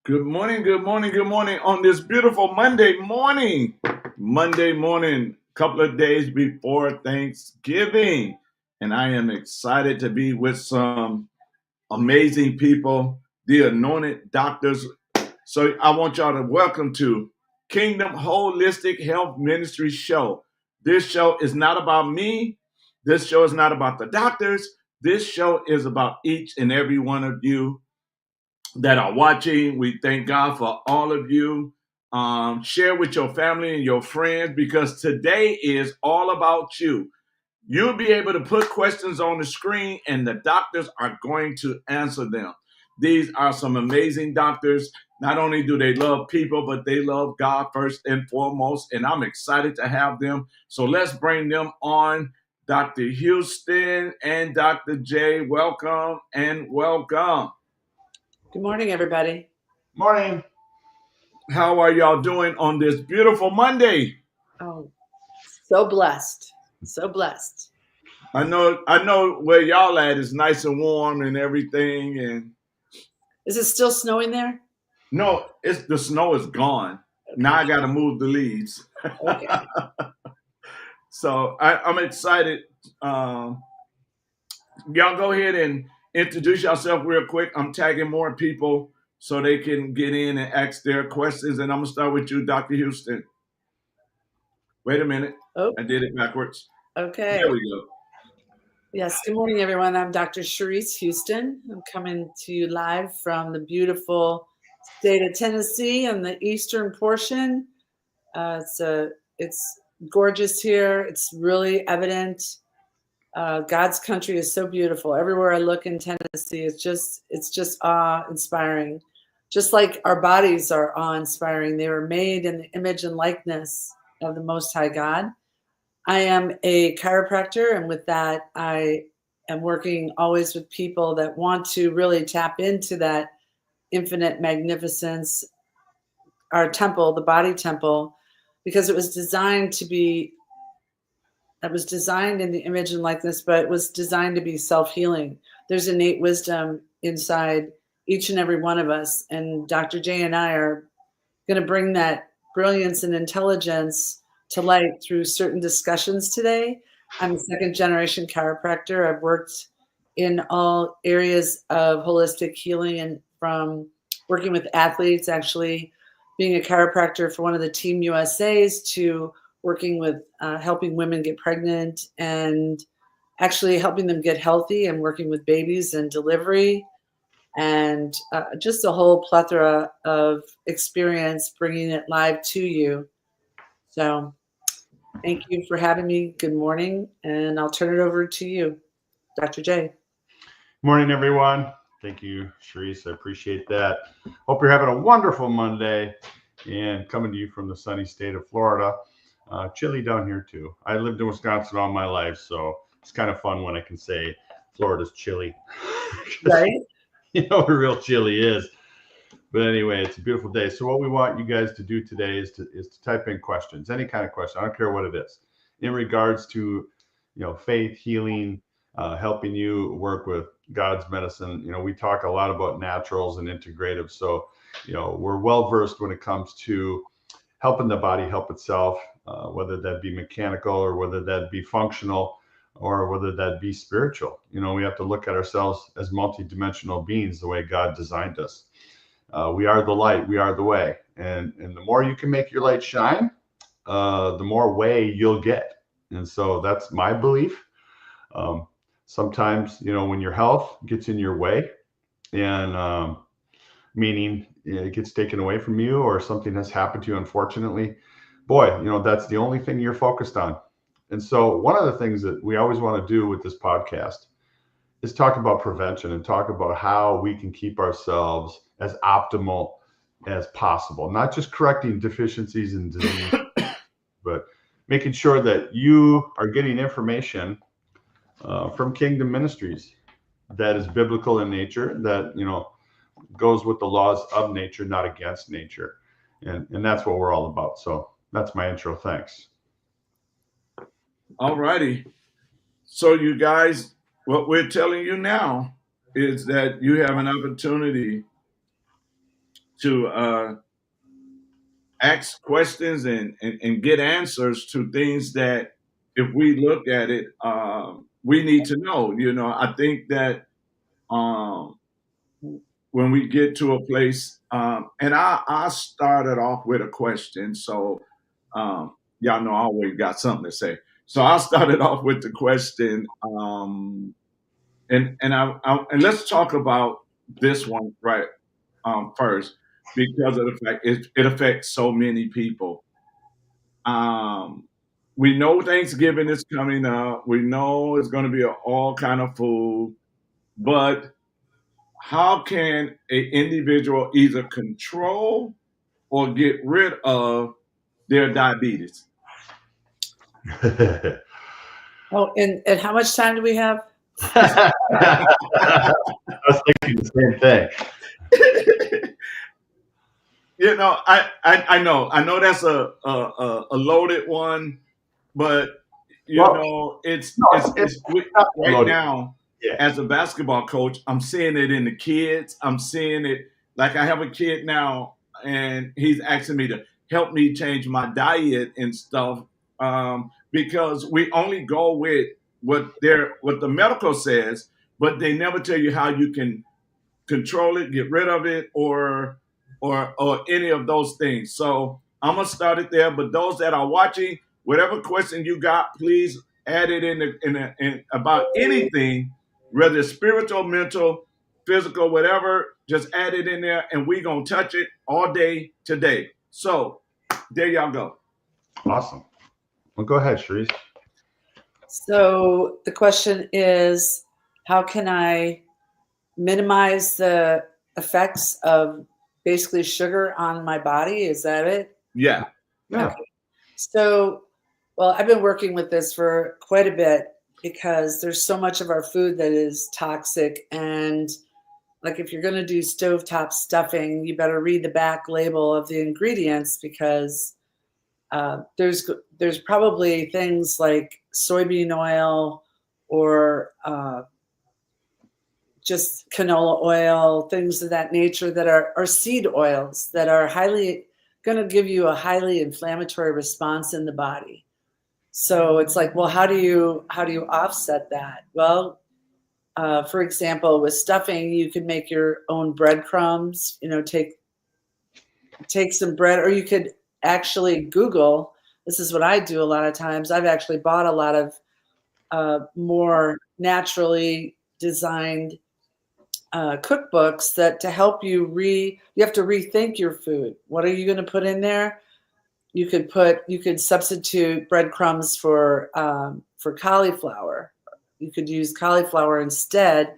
Good morning, good morning, good morning on this beautiful Monday morning. Couple of days before Thanksgiving. And I am excited to be with some amazing people, the anointed doctors. So I want y'all to welcome to Kingdom Holistic Health Ministry Show. This show is not about me. This show is not about the doctors. This show is about each and every one of you that are watching. We thank God for all of you. Share with your family and your friends because today is all about you. You'll be able to put questions on the screen and the doctors are going to answer them. These are some amazing doctors. Not only do they love people, but they love God first and foremost. And I'm excited to have them. So let's bring them on. Dr. Houston and Dr. J, welcome and welcome. Good morning, everybody. Morning. How are y'all doing on this beautiful Monday? Oh, so blessed. So blessed. I know where y'all at is nice and warm and everything. And is it still snowing there? No, the snow is gone. Okay. Now I got to move the leaves. Okay. So I'm excited. Y'all go ahead and introduce yourself real quick. I'm tagging more people so they can get in and ask their questions. And I'm going to start with you, Dr. Houston. Wait a minute. Oh. I did it backwards. Okay. There we go. Yes. Good morning, everyone. I'm Dr. Sharice Houston. I'm coming to you live from the beautiful state of Tennessee and the eastern portion. It's gorgeous here. It's really evident. God's country is so beautiful. Everywhere I look in Tennessee, it's just awe-inspiring. Just like our bodies are awe-inspiring. They were made in the image and likeness of the Most High God. I am a chiropractor, and with that, I am working always with people that want to really tap into that infinite magnificence, our temple, the body temple, because it was designed in the image and likeness, but it was designed to be self-healing. There's innate wisdom inside each and every one of us, and Dr. J and I are going to bring that brilliance and intelligence to light through certain discussions today. I'm a second-generation chiropractor. I've worked in all areas of holistic healing, and from working with athletes, actually being a chiropractor for one of the Team USAs, to working with helping women get pregnant and actually helping them get healthy, and working with babies and delivery, and just a whole plethora of experience bringing it live to you. So thank you for having me. Good morning, and I'll turn it over to you, Dr. J. Morning, everyone. Thank you, Sharice. I appreciate that. Hope you're having a wonderful Monday, and coming to you from the sunny state of Florida. Chilly down here too. I lived in Wisconsin all my life, so it's kind of fun when I can say Florida's chilly. Right. You know what real chilly is. But anyway, it's a beautiful day. So what we want you guys to do today is to type in questions, any kind of question. I don't care what it is, in regards to, faith, healing, helping you work with God's medicine. We talk a lot about naturals and integrative. So, we're well versed when it comes to helping the body help itself, whether that be mechanical or whether that be functional or whether that be spiritual. We have to look at ourselves as multidimensional beings the way God designed us. We are the light, we are the way. And the more you can make your light shine, the more way you'll get. And so that's my belief. Sometimes, when your health gets in your way, and meaning it gets taken away from you or something has happened to you, unfortunately, boy, that's the only thing you're focused on. And so one of the things that we always want to do with this podcast is talk about prevention and talk about how we can keep ourselves as optimal as possible. Not just correcting deficiencies and disease, but making sure that you are getting information from Kingdom Ministries that is biblical in nature, that, you know, goes with the laws of nature, not against nature. And that's what we're all about. So that's my intro. Thanks. All righty. So you guys, what we're telling you now is that you have an opportunity to ask questions and get answers to things that if we look at it, we need to know. You know, I think that um, when we get to a place, and I started off with a question, so y'all know I always got something to say. So I started off with the question, and let's talk about this one right first because of the fact it affects so many people. Um, we know Thanksgiving is coming up. We know it's going to be all kind of food, but how can an individual either control or get rid of their diabetes? Oh, and how much time do we have? I was thinking the same thing. You know, I know that's a loaded one, but you Well, know, no, it's not right loaded. now. Yeah. As a basketball coach, I'm seeing it in the kids. I'm seeing it like I have a kid now, and he's asking me to help me change my diet and stuff because we only go with what the medical says, but they never tell you how you can control it, get rid of it, or any of those things. So I'm gonna start it there. But those that are watching, whatever question you got, please add it in about anything, whether it's spiritual, mental, physical, whatever. Just add it in there, and we're gonna touch it all day today. So there y'all go. Awesome. Well, go ahead, Sharice. So the question is, how can I minimize the effects of basically sugar on my body? Is that it? Yeah. Yeah. Okay. So, well, I've been working with this for quite a bit because there's so much of our food that is toxic. And like if you're going to do stovetop stuffing, you better read the back label of the ingredients because there's probably things like soybean oil or just canola oil, things of that nature that are seed oils that are highly going to give you a highly inflammatory response in the body. So it's like, well, how do you offset that? Well, for example, with stuffing, you can make your own breadcrumbs. You know, take some bread, or you could actually Google. This is what I do a lot of times. I've actually bought a lot of more naturally designed cookbooks that to help you you have to rethink your food. What are you going to put in there? You could substitute breadcrumbs for cauliflower. You could use cauliflower instead,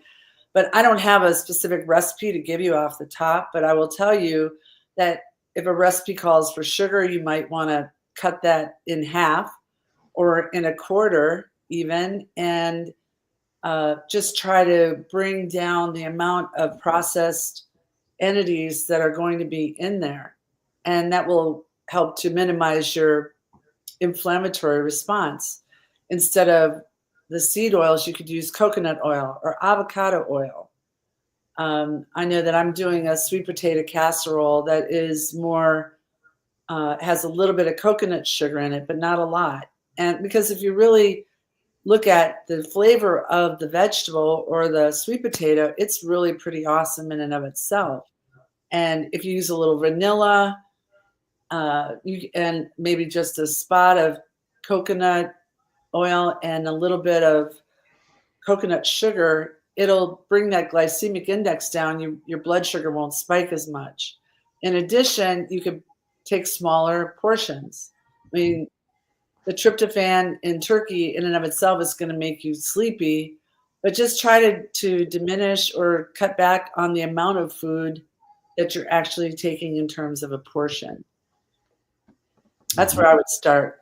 but I don't have a specific recipe to give you off the top, but I will tell you that if a recipe calls for sugar, you might want to cut that in half or in a quarter even, and just try to bring down the amount of processed entities that are going to be in there. And that will help to minimize your inflammatory response. Instead of the seed oils, you could use coconut oil or avocado oil. I know that I'm doing a sweet potato casserole that is more, has a little bit of coconut sugar in it, but not a lot. And because if you really look at the flavor of the vegetable or the sweet potato, it's really pretty awesome in and of itself. And if you use a little vanilla, and maybe just a spot of coconut oil and a little bit of coconut sugar, it'll bring that glycemic index down. Your blood sugar won't spike as much. In addition, you could take smaller portions. I mean, the tryptophan in turkey in and of itself is going to make you sleepy, But just try to diminish or cut back on the amount of food that you're actually taking in terms of a portion. That's where I would start.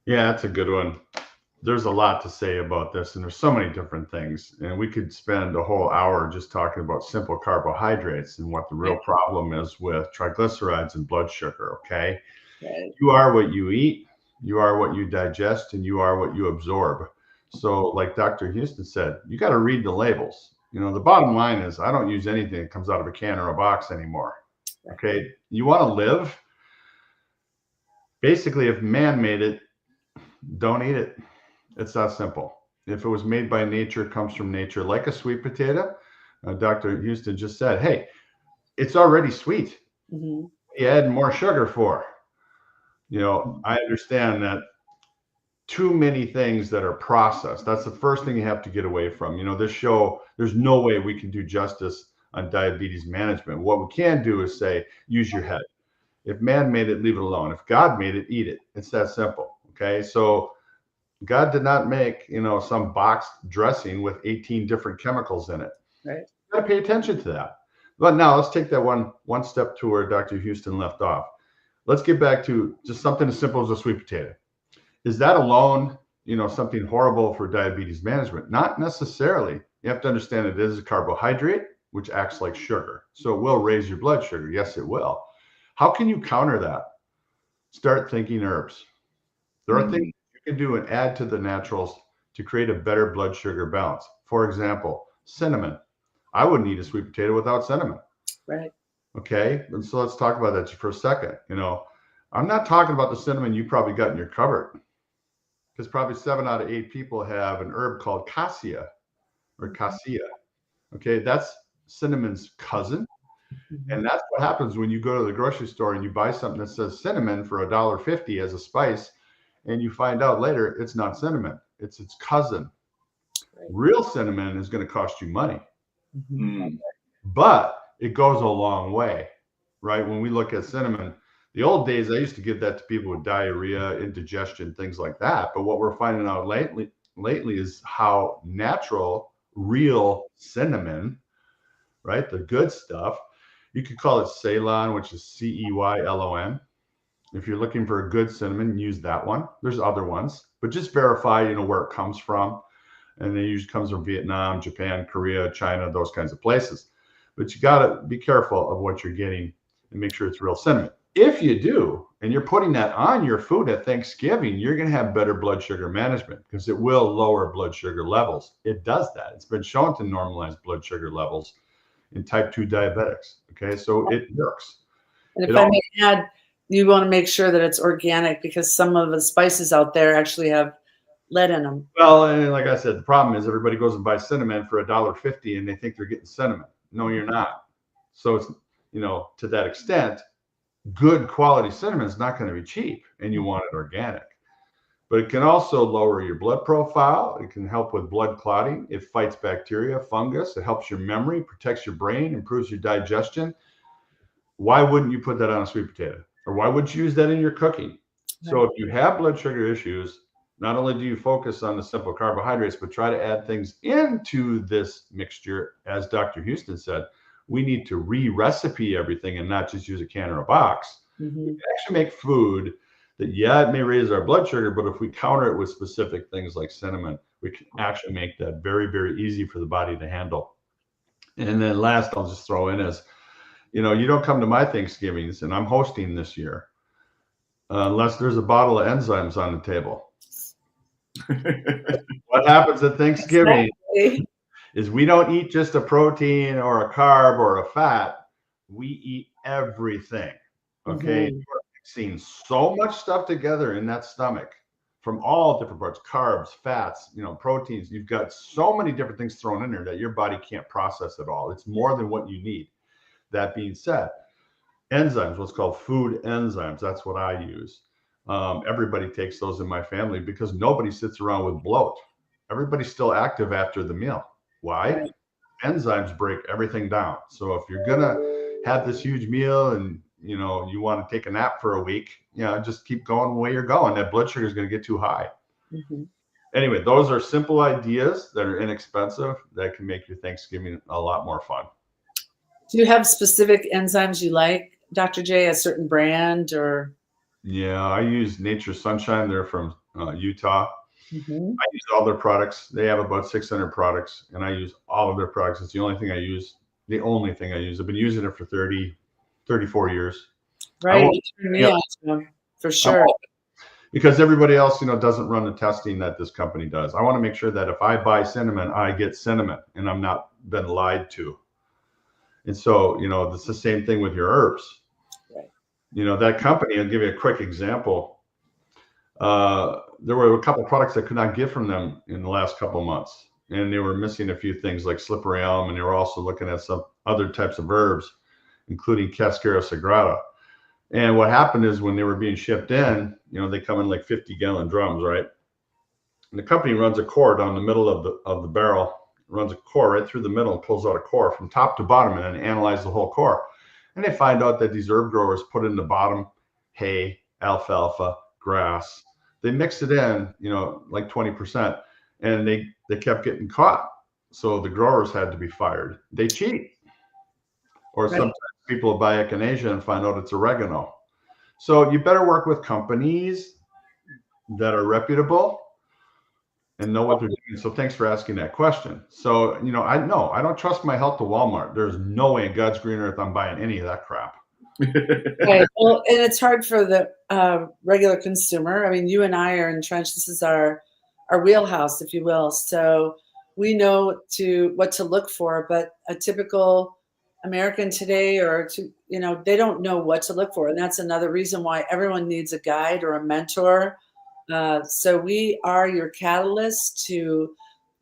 Yeah, that's a good one. There's a lot to say about this, and there's so many different things. And we could spend a whole hour just talking about simple carbohydrates and what the real problem is with triglycerides and blood sugar, okay? Right. You are what you eat, you are what you digest, and you are what you absorb. So like Dr. Houston said, you got to read the labels. You know, the bottom line is I don't use anything that comes out of a can or a box anymore. Okay. You want to live? Basically, if man made it, don't eat it. It's that simple. If it was made by nature, comes from nature, like a sweet potato, Dr. Houston just said, hey, it's already sweet. Mm-hmm. You add more sugar for. You know, I understand that too many things that are processed. That's the first thing you have to get away from. You know, this show, there's no way we can do justice on diabetes management. What we can do is say, use your head. If man made it, leave it alone. If God made it, eat it. It's that simple. Okay. So God did not make, you know, some boxed dressing with 18 different chemicals in it. Right. You got to pay attention to that. But now let's take that one step to where Dr. Houston left off. Let's get back to just something as simple as a sweet potato. Is that alone, you know, something horrible for diabetes management? Not necessarily. You have to understand it is a carbohydrate, which acts like sugar. So it will raise your blood sugar. Yes, it will. How can you counter that? Start thinking herbs. There are things you can do and add to the naturals to create a better blood sugar balance. For example, cinnamon. I wouldn't eat a sweet potato without cinnamon. Right. Okay. And so let's talk about that just for a second. You know, I'm not talking about the cinnamon you probably got in your cupboard, because probably 7 out of 8 people have an herb called cassia or cassia. Okay. That's cinnamon's cousin. And that's what happens when you go to the grocery store and you buy something that says cinnamon for $1.50 as a spice, and you find out later it's not cinnamon, it's its cousin. Right. Real cinnamon is going to cost you money, but it goes a long way, right? When we look at cinnamon, the old days, I used to give that to people with diarrhea, indigestion, things like that. But what we're finding out lately is how natural, real cinnamon, right? The good stuff. You could call it Ceylon, which is Ceylon. If you're looking for a good cinnamon, use that one. There's other ones, but just verify, you know, where it comes from. And it usually comes from Vietnam, Japan, Korea, China, those kinds of places. But you got to be careful of what you're getting and make sure it's real cinnamon. If you do, and you're putting that on your food at Thanksgiving, you're going to have better blood sugar management because it will lower blood sugar levels. It does that. It's been shown to normalize blood sugar levels in type 2 diabetics. Okay, so it works. And if I may add, you want to make sure that it's organic because some of the spices out there actually have lead in them. Well, and like I said, the problem is everybody goes and buys cinnamon for $1.50 and they think they're getting cinnamon. No, you're not. So it's, you know, to that extent, good quality cinnamon is not going to be cheap, and you want it organic. But it can also lower your blood profile. It can help with blood clotting. It fights bacteria, fungus. It helps your memory, protects your brain, improves your digestion. Why wouldn't you put that on a sweet potato? Or why would you use that in your cooking? So if you have blood sugar issues, not only do you focus on the simple carbohydrates, but try to add things into this mixture. As Dr. Houston said, we need to re-recipe everything and not just use a can or a box. We can actually make food that, yeah, it may raise our blood sugar, but if we counter it with specific things like cinnamon, we can actually make that very, very easy for the body to handle. And then last, I'll just throw in is, you know, you don't come to my Thanksgivings, and I'm hosting this year, unless there's a bottle of enzymes on the table. What happens at Thanksgiving is we don't eat just a protein or a carb or a fat. We eat everything. Okay. You're mixing so much stuff together in that stomach from all different parts, carbs, fats, you know, proteins. You've got so many different things thrown in there that your body can't process it all. It's more than what you need. That being said, enzymes, what's called food enzymes, that's what I use. Everybody takes those in my family because nobody sits around with bloat. Everybody's still active after the meal. Why? Right. Enzymes break everything down. So if you're gonna have this huge meal and you know you want to take a nap for a week, you know, just keep going the way you're going. That blood sugar is going to get too high. anyway, those are simple ideas that are inexpensive that can make your Thanksgiving a lot more fun. Do you have specific enzymes you like, Dr. J, a certain brand or? Yeah, I use Nature's Sunshine. They're from Utah. Mhm. I use all their products. They have about 600 products, and I use all of their products. It's the only thing I use. The only thing I use. I've been using it for 34 years. Right. You turned me on to them, for sure. Because everybody else, doesn't run the testing that this company does. I want to make sure that if I buy cinnamon, I get cinnamon, and I'm not been lied to. And so, it's the same thing with your herbs. Right. That company, I'll give you a quick example. There were a couple of products I could not get from them in the last couple of months, and they were missing a few things like slippery elm, and they were also looking at some other types of herbs, including Cascara sagrada. And what happened is when they were being shipped in, they come in like 50-gallon drums, right? And the company runs a core down the middle of the barrel, runs a core right through the middle, and pulls out a core from top to bottom, and then analyze the whole core. And they find out that these herb growers put in the bottom hay, alfalfa, grass. They mixed it in, like 20%, and they kept getting caught. So the growers had to be fired. They cheat. Or Right. sometimes people buy echinacea and find out it's oregano. So you better work with companies that are reputable and know what they're doing. So thanks for asking that question. So, I don't trust my health to Walmart. There's no way in God's green earth I'm buying any of that crap. Right. Well, and it's hard for the regular consumer. I mean, you and I are entrenched. This is our wheelhouse, if you will. So we know what to look for, but a typical American today, they don't know what to look for, and that's another reason why everyone needs a guide or a mentor. So we are your catalyst to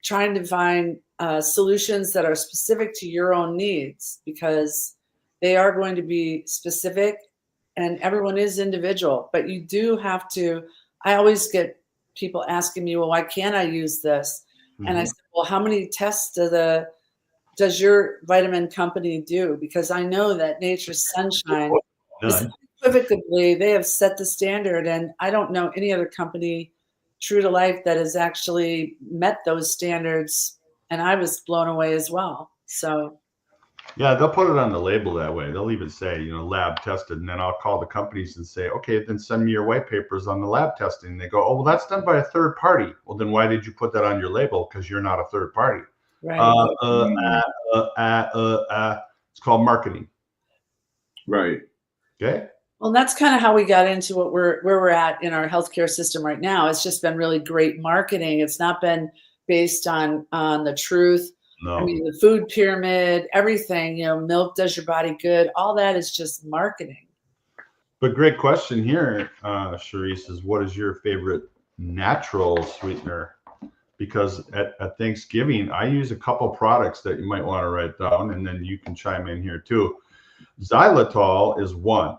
trying to find solutions that are specific to your own needs, because they are going to be specific, and everyone is individual. But you do have to. I always get people asking me, "Well, why can't I use this?" Mm-hmm. And I said, "Well, how many tests does your vitamin company do?" Because I know that Nature's Sunshine is unequivocally, they have set the standard, and I don't know any other company true to life that has actually met those standards, and I was blown away as well. So yeah, they'll put it on the label that way. They'll even say, lab tested, and then I'll call the companies and say, okay, then send me your white papers on the lab testing. And they go, oh, well, that's done by a third party. Well, then why did you put that on your label? Because you're not a third party. Right. It's called marketing. Right. Okay. Well, that's kind of how we got into where we're at in our healthcare system right now. It's just been really great marketing. It's not been based on the truth. No. I mean, the food pyramid, everything, milk does your body good. All that is just marketing. But great question here, Charisse, is what is your favorite natural sweetener? Because at Thanksgiving, I use a couple products that you might want to write down, and then you can chime in here too. Xylitol is one.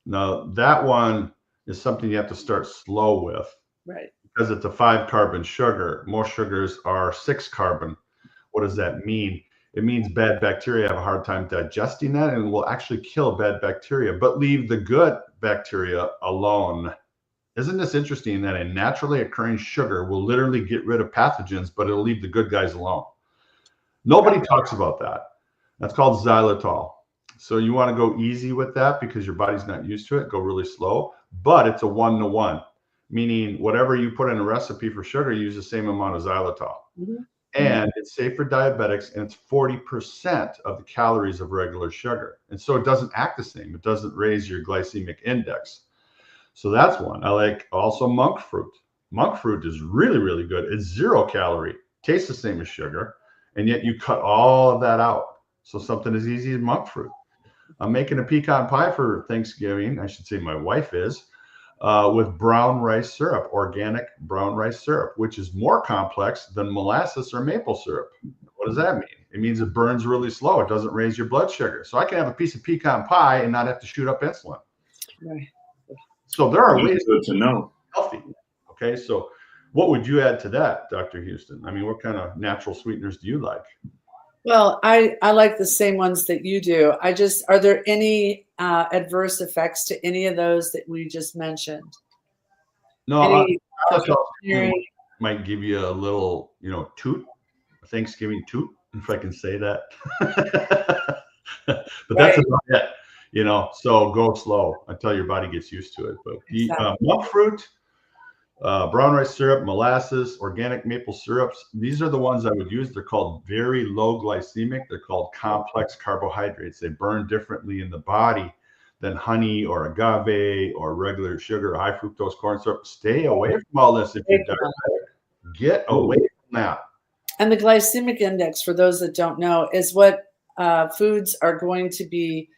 Now, that one is something you have to start slow with. Right. Because it's a 5-carbon sugar. Most sugars are 6-carbon. What does that mean? It means bad bacteria have a hard time digesting that and will actually kill bad bacteria, but leave the good bacteria alone. Isn't this interesting that a naturally occurring sugar will literally get rid of pathogens, but it'll leave the good guys alone? Nobody talks about that. That's called xylitol. So you want to go easy with that because your body's not used to it. Go really slow, but it's a 1-to-1, meaning whatever you put in a recipe for sugar, use the same amount of xylitol. Mm-hmm. And it's safe for diabetics, and it's 40% of the calories of regular sugar. And so it doesn't act the same. It doesn't raise your glycemic index. So that's one. I like also monk fruit. Monk fruit is really, really good. It's 0 calorie, tastes the same as sugar, and yet you cut all of that out. So something as easy as monk fruit. I'm making a pecan pie for Thanksgiving. I should say my wife is. With brown rice syrup, organic brown rice syrup, which is more complex than molasses or maple syrup. What does that mean? It means it burns really slow. It doesn't raise your blood sugar. So I can have a piece of pecan pie and not have to shoot up insulin. Right. So there are ways to know. Healthy. Okay, so what would you add to that, Dr. Houston? I mean, what kind of natural sweeteners do you like? Well, I like the same ones that you do. Are there any adverse effects to any of those that we just mentioned? No, might give you a little, toot, a Thanksgiving toot, if I can say that. But that's Right. about it, so go slow until your body gets used to it. But the Exactly. monk fruit, brown rice syrup, molasses, organic maple syrups, these are the ones I would use. They're called very low glycemic. They're called complex carbohydrates. They burn differently in the body than honey or agave or regular sugar or high fructose corn syrup. Stay away from all this if you're diabetic. Get away from that. And the glycemic index, for those that don't know, is what foods are going to be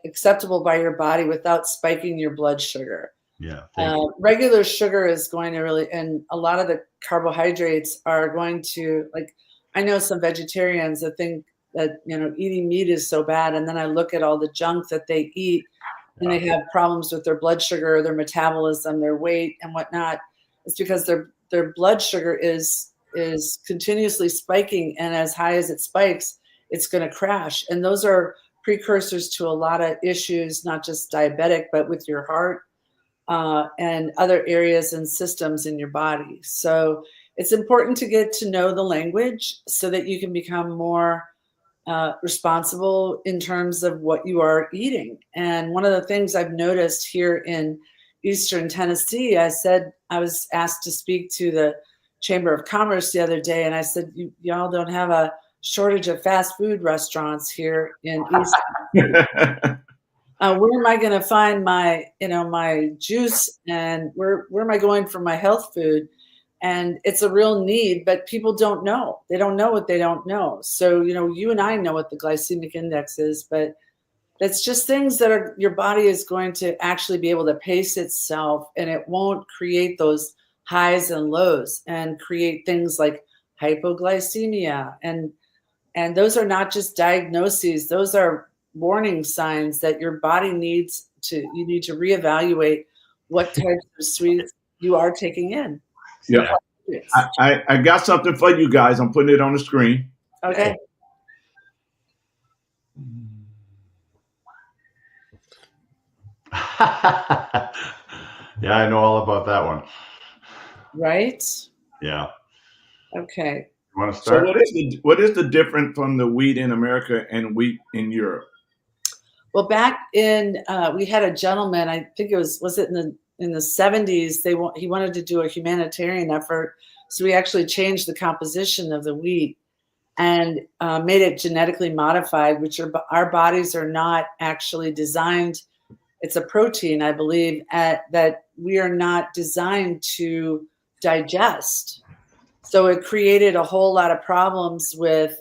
acceptable by your body without spiking your blood sugar. Yeah. Thank you. Regular sugar is going to really, and a lot of the carbohydrates are going to, like, I know some vegetarians that think that, eating meat is so bad. And then I look at all the junk that they eat and they have problems with their blood sugar, their metabolism, their weight and whatnot. It's because their blood sugar is continuously spiking. And as high as it spikes, it's going to crash. And those are precursors to a lot of issues, not just diabetic, but with your heart, and other areas and systems in your body. So it's important to get to know the language so that you can become more responsible in terms of what you are eating. And one of the things I've noticed here in Eastern Tennessee, I was asked to speak to the Chamber of Commerce the other day, and I said, y'all don't have a shortage of fast food restaurants here in East. Where am I going to find my juice, and where am I going for my health food? And it's a real need, but people don't know. They don't know what they don't know. So, you and I know what the glycemic index is, but that's just things that your body is going to actually be able to pace itself, and it won't create those highs and lows and create things like hypoglycemia. And those are not just diagnoses. Those are warning signs that your body you need to reevaluate what types of sweets you are taking in. Yeah. I got something for you guys. I'm putting it on the screen. Okay. Yeah, I know all about that one. Right? Yeah. Okay. You want to start? So what is the difference from the wheat in America and wheat in Europe? Well, back in we had a gentleman, I think it was it in the 70s, he wanted to do a humanitarian effort. So we actually changed the composition of the wheat and made it genetically modified, which our bodies are not actually designed. It's a protein, I believe, that we are not designed to digest. So it created a whole lot of problems with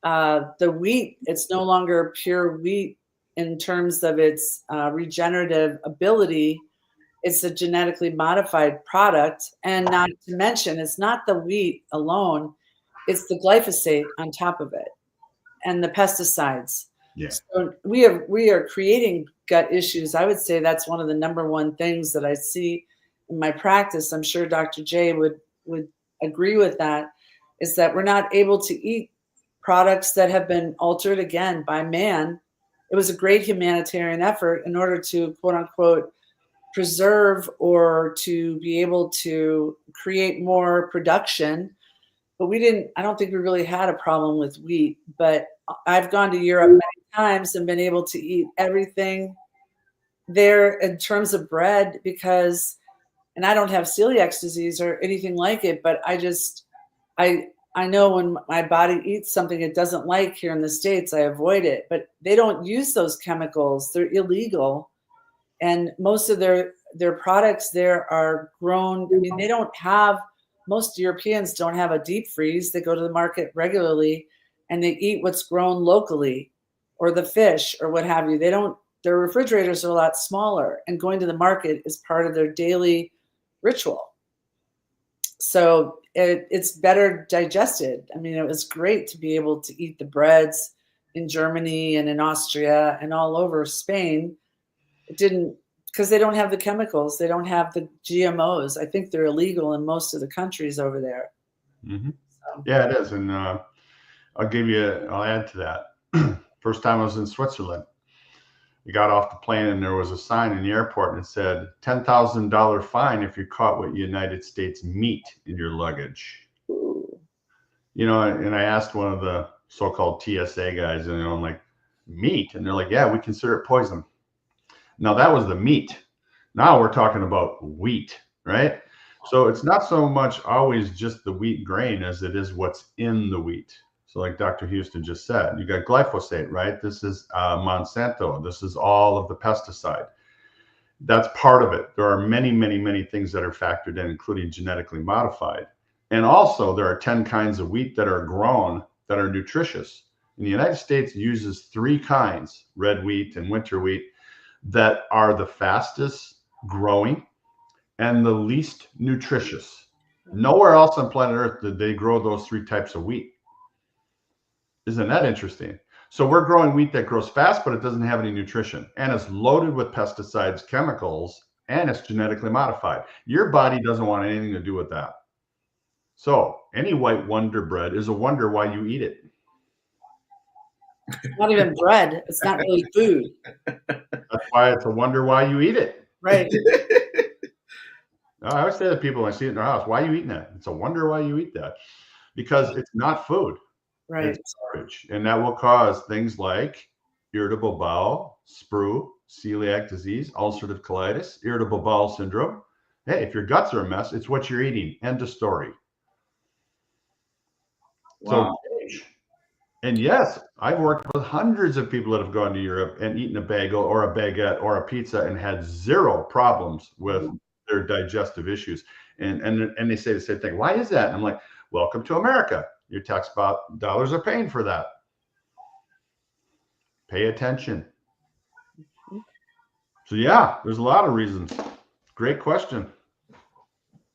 the wheat. It's no longer pure wheat in terms of its regenerative ability. It's a genetically modified product. And not to mention, it's not the wheat alone, it's the glyphosate on top of it and the pesticides. Yeah. So we are creating gut issues. I would say that's one of the number one things that I see in my practice. I'm sure Dr. J would agree with that, is that we're not able to eat products that have been altered again by man. It was a great humanitarian effort in order to, quote unquote, preserve or to be able to create more production. But I don't think we really had a problem with wheat. But I've gone to Europe many times and been able to eat everything there in terms of bread and I don't have celiac disease or anything like it, but I know when my body eats something it doesn't like here in the States, I avoid it. But they don't use those chemicals. They're illegal. And most of their products there are grown. I mean, most Europeans don't have a deep freeze. They go to the market regularly and they eat what's grown locally, or the fish or what have you. Their refrigerators are a lot smaller, and going to the market is part of their daily ritual. So it's better digested. I mean, it was great to be able to eat the breads in Germany and in Austria and all over Spain. It didn't, because they don't have the chemicals. They don't have the GMOs. I think they're illegal in most of the countries over there. Mm-hmm. So. Yeah, it is. And I'll add to that. First time I was in Switzerland, You got off the plane and there was a sign in the airport and it said $10,000 fine if you're caught with United States meat in your luggage. You know, and I asked one of the so-called TSA guys, and I'm like, meat? And they're like, yeah, we consider it poison. Now that was the meat. Now we're talking about wheat, right? So it's not so much always just the wheat grain as it is what's in the wheat. So like Dr. Houston just said, you got glyphosate, right? This is Monsanto. This is all of the pesticide. That's part of it. There are many, many, many things that are factored in, including genetically modified. And also there are 10 kinds of wheat that are grown that are nutritious. And the United States uses 3 kinds, red wheat and winter wheat, that are the fastest growing and the least nutritious. Nowhere else on planet Earth did they grow those 3 types of wheat. Isn't that interesting? So we're growing wheat that grows fast, but it doesn't have any nutrition, and it's loaded with pesticides, chemicals, and it's genetically modified. Your body doesn't want anything to do with that. So any white Wonder Bread is a wonder why you eat it. Not even bread. It's not really food. That's why it's a wonder why you eat it. Right. I always say to people when I see it in their house, why are you eating that? It's a wonder why you eat that. Because it's not food. Right. It's garbage. And that will cause things like irritable bowel, sprue, celiac disease, ulcerative colitis, irritable bowel syndrome. Hey, if your guts are a mess, it's what you're eating. End of story. Wow. So, and yes, I've worked with hundreds of people that have gone to Europe and eaten a bagel or a baguette or a pizza and had 0 problems with their digestive issues. And they say the same thing. Why is that? And I'm like, welcome to America. Your tax dollars are paying for that. Pay attention. So yeah, there's a lot of reasons. Great question.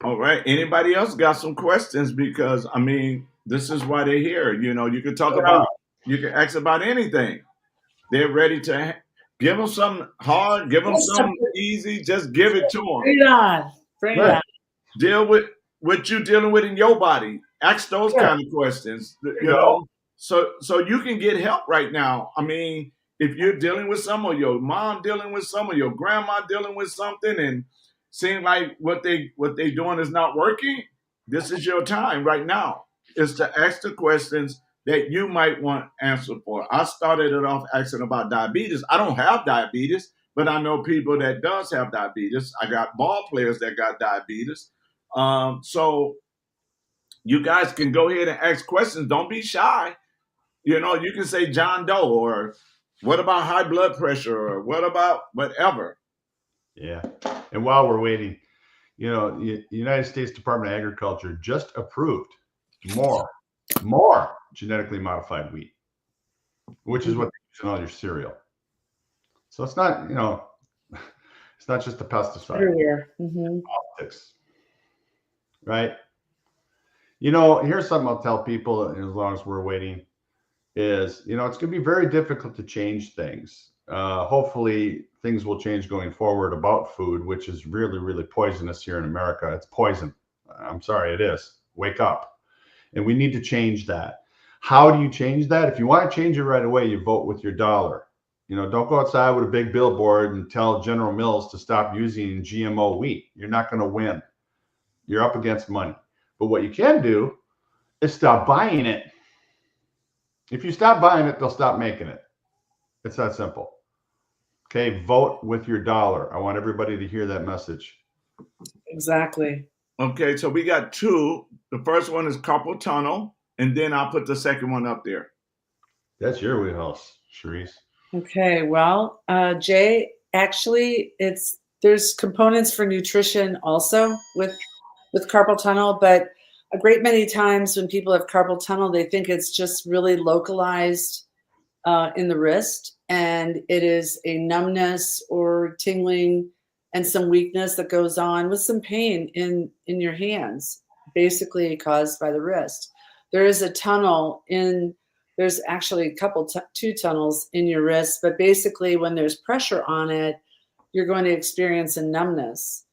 All right. Anybody else got some questions? Because I mean, this is why they're here. You know, you can talk about, you can ask about anything. They're ready to give them something hard, give them something easy. Just give it to them. Bring it on. Bring it on. Deal with what you're dealing with in your body. Ask those kind of questions. You know, so you can get help right now. I mean, if you're dealing with some, or your mom dealing with some, or your grandma dealing with something, and seem like what they doing is not working, this is your time right now. Is to ask the questions that you might want answered for. I started it off asking about diabetes. I don't have diabetes, but I know people that does have diabetes. I got ball players that got diabetes. So you guys can go ahead and ask questions. Don't be shy. You know, you can say John Doe, or what about high blood pressure, or what about whatever. Yeah. And while we're waiting, you know, the United States Department of Agriculture just approved more genetically modified wheat, which is what they use in all your cereal. So it's not, you know, it's not just a pesticide. Everywhere. Politics. Right? You know, here's something I'll tell people as long as we're waiting is, you know, it's going to be very difficult to change things. Hopefully things will change going forward about food, which is really, really poisonous here in America. It's poison. I'm sorry, it is. Wake up. And we need to change that. How do you change that? If you want to change it right away, you vote with your dollar. You know, don't go outside with a big billboard and tell General Mills to stop using GMO wheat. You're not going to win. You're up against money. But what you can do is stop buying it. If you stop buying it, they'll stop making it. It's that simple. Okay, vote with your dollar. I want everybody to hear that message. Exactly. Okay, so we got 2. The first one is carpal tunnel, and then I'll put the second one up there. That's your wheelhouse, Cherise. Okay, well, Jay, actually, there's components for nutrition also with carpal tunnel, but a great many times when people have carpal tunnel, they think it's just really localized in the wrist, and it is a numbness or tingling and some weakness that goes on with some pain in your hands, basically caused by the wrist. There is a tunnel there's actually a couple, 2 tunnels in your wrist, but basically when there's pressure on it, you're going to experience a numbness.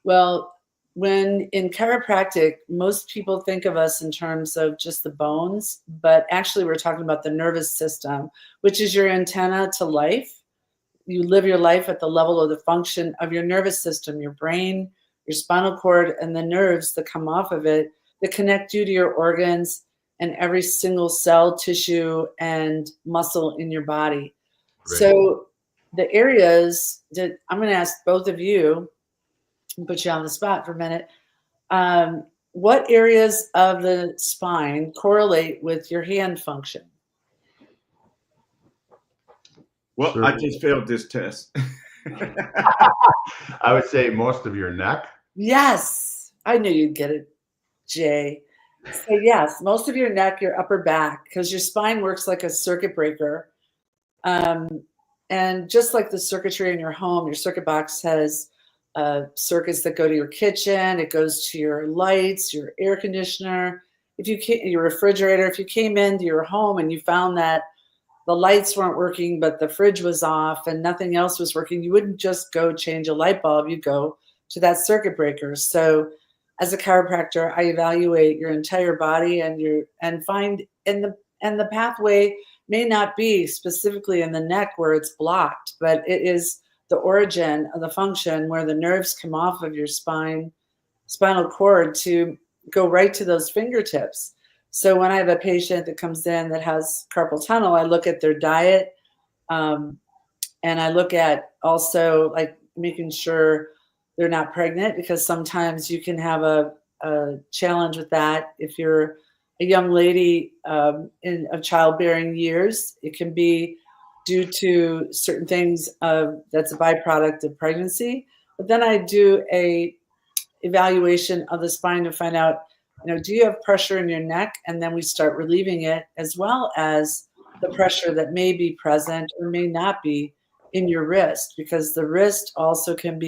Well, when in chiropractic, most people think of us in terms of just the bones, but actually we're talking about the nervous system, which is your antenna to life. you live your life at the level of the function of your nervous system, your brain, your spinal cord, and the nerves that come off of it that connect you to your organs and every single cell, tissue, and muscle in your body. Great. So the areas that I'm going to ask both of you, and put you on the spot for a minute. What areas of the spine correlate with your hand function? Well, Sure. I just failed this test. I would say most of your neck. Yes, I knew you'd get it, Jay. So yes, most of your neck, your upper back, because your spine works like a circuit breaker. And just like the circuitry in your home, your circuit box has circuits that go to your kitchen. It goes to your lights, your air conditioner. If you your refrigerator, if you came into your home and you found that the lights weren't working, but the fridge was off and nothing else was working, you wouldn't just go change a light bulb. You go to that circuit breaker. So as a chiropractor, I evaluate your entire body and find the pathway may not be specifically in the neck where it's blocked, but it is the origin of the function where the nerves come off of your spinal cord to go right to those fingertips. So when I have a patient that comes in that has carpal tunnel, I look at their diet, and I look at also like making sure they're not pregnant, because sometimes you can have a challenge with that. If you're a young lady of childbearing years, it can be due to certain things that's a byproduct of pregnancy. But then I do a evaluation of the spine to find out, do you have pressure in your neck? And then we start relieving it, as well as the pressure that may be present or may not be in your wrist, because the wrist also can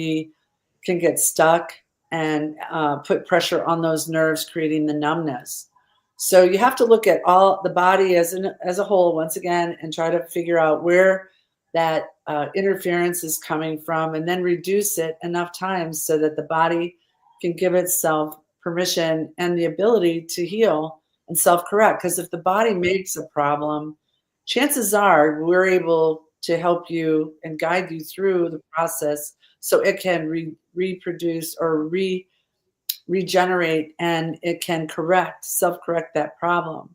get stuck and put pressure on those nerves, creating the numbness. So you have to look at all the body as a whole once again and try to figure out where that interference is coming from, and then reduce it enough times so that the body can give itself permission and the ability to heal and self-correct. Because if the body makes a problem, chances are we're able to help you and guide you through the process so it can reproduce or regenerate, and it can self-correct that problem.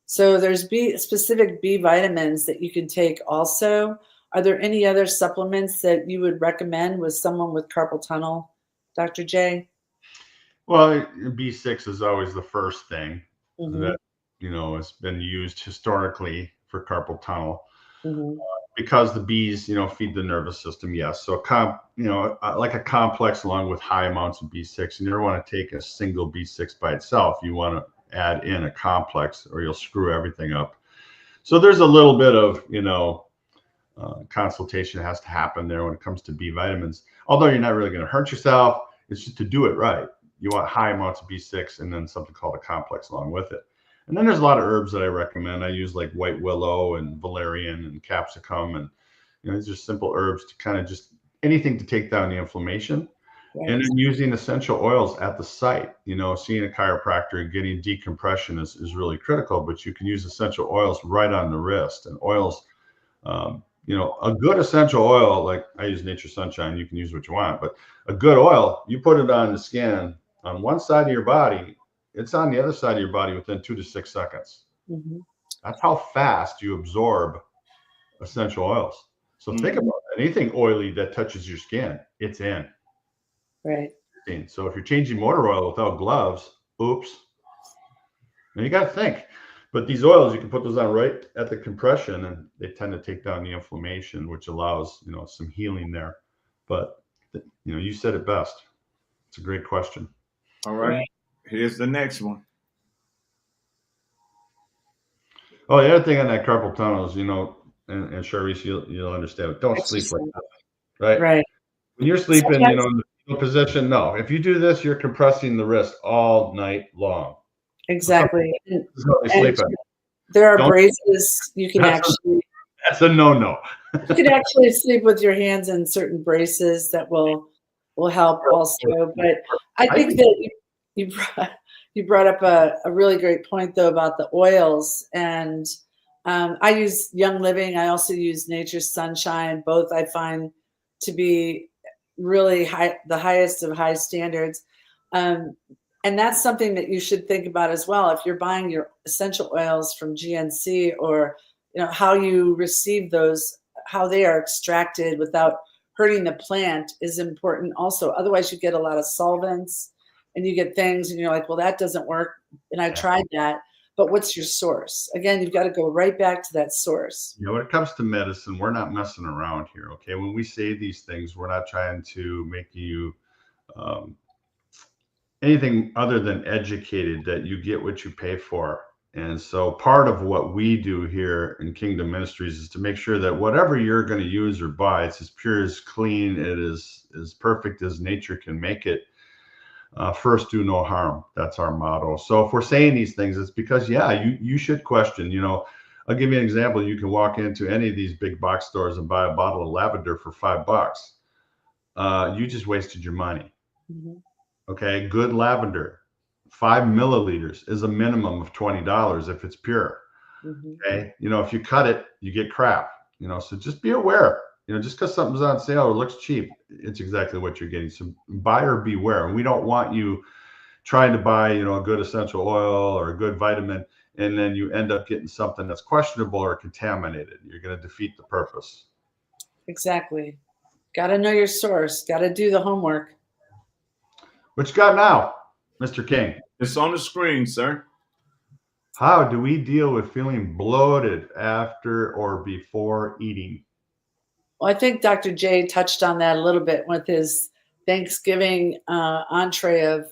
So there's specific B vitamins that you can take also. Are there any other supplements that you would recommend with someone with carpal tunnel, Dr. J? Well, B6 is always the first thing Mm-hmm. that, has been used historically for carpal tunnel. Mm-hmm. Because the bees, feed the nervous system, yes. So, like a complex along with high amounts of B6, you never want to take a single B6 by itself. You want to add in a complex or you'll screw everything up. So there's a little bit of, consultation that has to happen there when it comes to B vitamins. Although you're not really going to hurt yourself, it's just to do it right. You want high amounts of B6 and then something called a complex along with it. And then there's a lot of herbs that I recommend. I use like white willow and valerian and capsicum, and these are simple herbs to kind of just anything to take down the inflammation. Right. And then using essential oils at the site. Seeing a chiropractor and getting decompression is really critical, but you can use essential oils right on the wrist. And oils, a good essential oil, like I use Nature Sunshine, you can use what you want, but a good oil, you put it on the skin on one side of your body, it's on the other side of your body within 2 to 6 seconds. Mm-hmm. That's how fast you absorb essential oils. So think about it. Anything oily that touches your skin, it's in. Right. So if you're changing motor oil without gloves, oops. And you got to think. But these oils, you can put those on right at the compression, and they tend to take down the inflammation, which allows, some healing there. But, you said it best. It's a great question. All right. Here's the next one. Oh, the other thing on that carpal tunnel is, and Charisse, you'll understand. Don't sleep like that, right? Right. When you're sleeping, in the fetal position, no. If you do this, you're compressing the wrist all night long. Exactly. So there are braces you can actually. That's a no-no. You can actually sleep with your hands in certain braces that will help also. But I think that you brought up a really great point though about the oils, and I use Young Living. I also use Nature's Sunshine. Both I find to be really high, the highest of high standards. Um, and that's something that you should think about as well. If you're buying your essential oils from GNC, or how you receive those, how they are extracted without hurting the plant is important also. Otherwise, you get a lot of solvents and you get things, and you're like, well, that doesn't work. And I tried that. But what's your source? Again, you've got to go right back to that source. When it comes to medicine, we're not messing around here. Okay. When we say these things, we're not trying to make you anything other than educated, that you get what you pay for. And so part of what we do here in Kingdom Ministries is to make sure that whatever you're going to use or buy, it's as pure, as clean, it is as perfect as nature can make it. First, do no harm. That's our motto. So if we're saying these things, it's because, you should question. I'll give you an example. You can walk into any of these big box stores and buy a bottle of lavender for $5. You just wasted your money. Mm-hmm. Okay, good lavender, 5 milliliters is a minimum of $20 if it's pure. Mm-hmm. Okay, if you cut it, you get crap. So just be aware. Just because something's on sale or looks cheap, it's exactly what you're getting. So buyer beware. And we don't want you trying to buy, a good essential oil or a good vitamin, and then you end up getting something that's questionable or contaminated. You're going to defeat the purpose. Exactly. Got to know your source. Got to do the homework. What you got now, Mr. King? It's on the screen, sir. How do we deal with feeling bloated after or before eating? Well, I think Dr. J touched on that a little bit with his Thanksgiving entree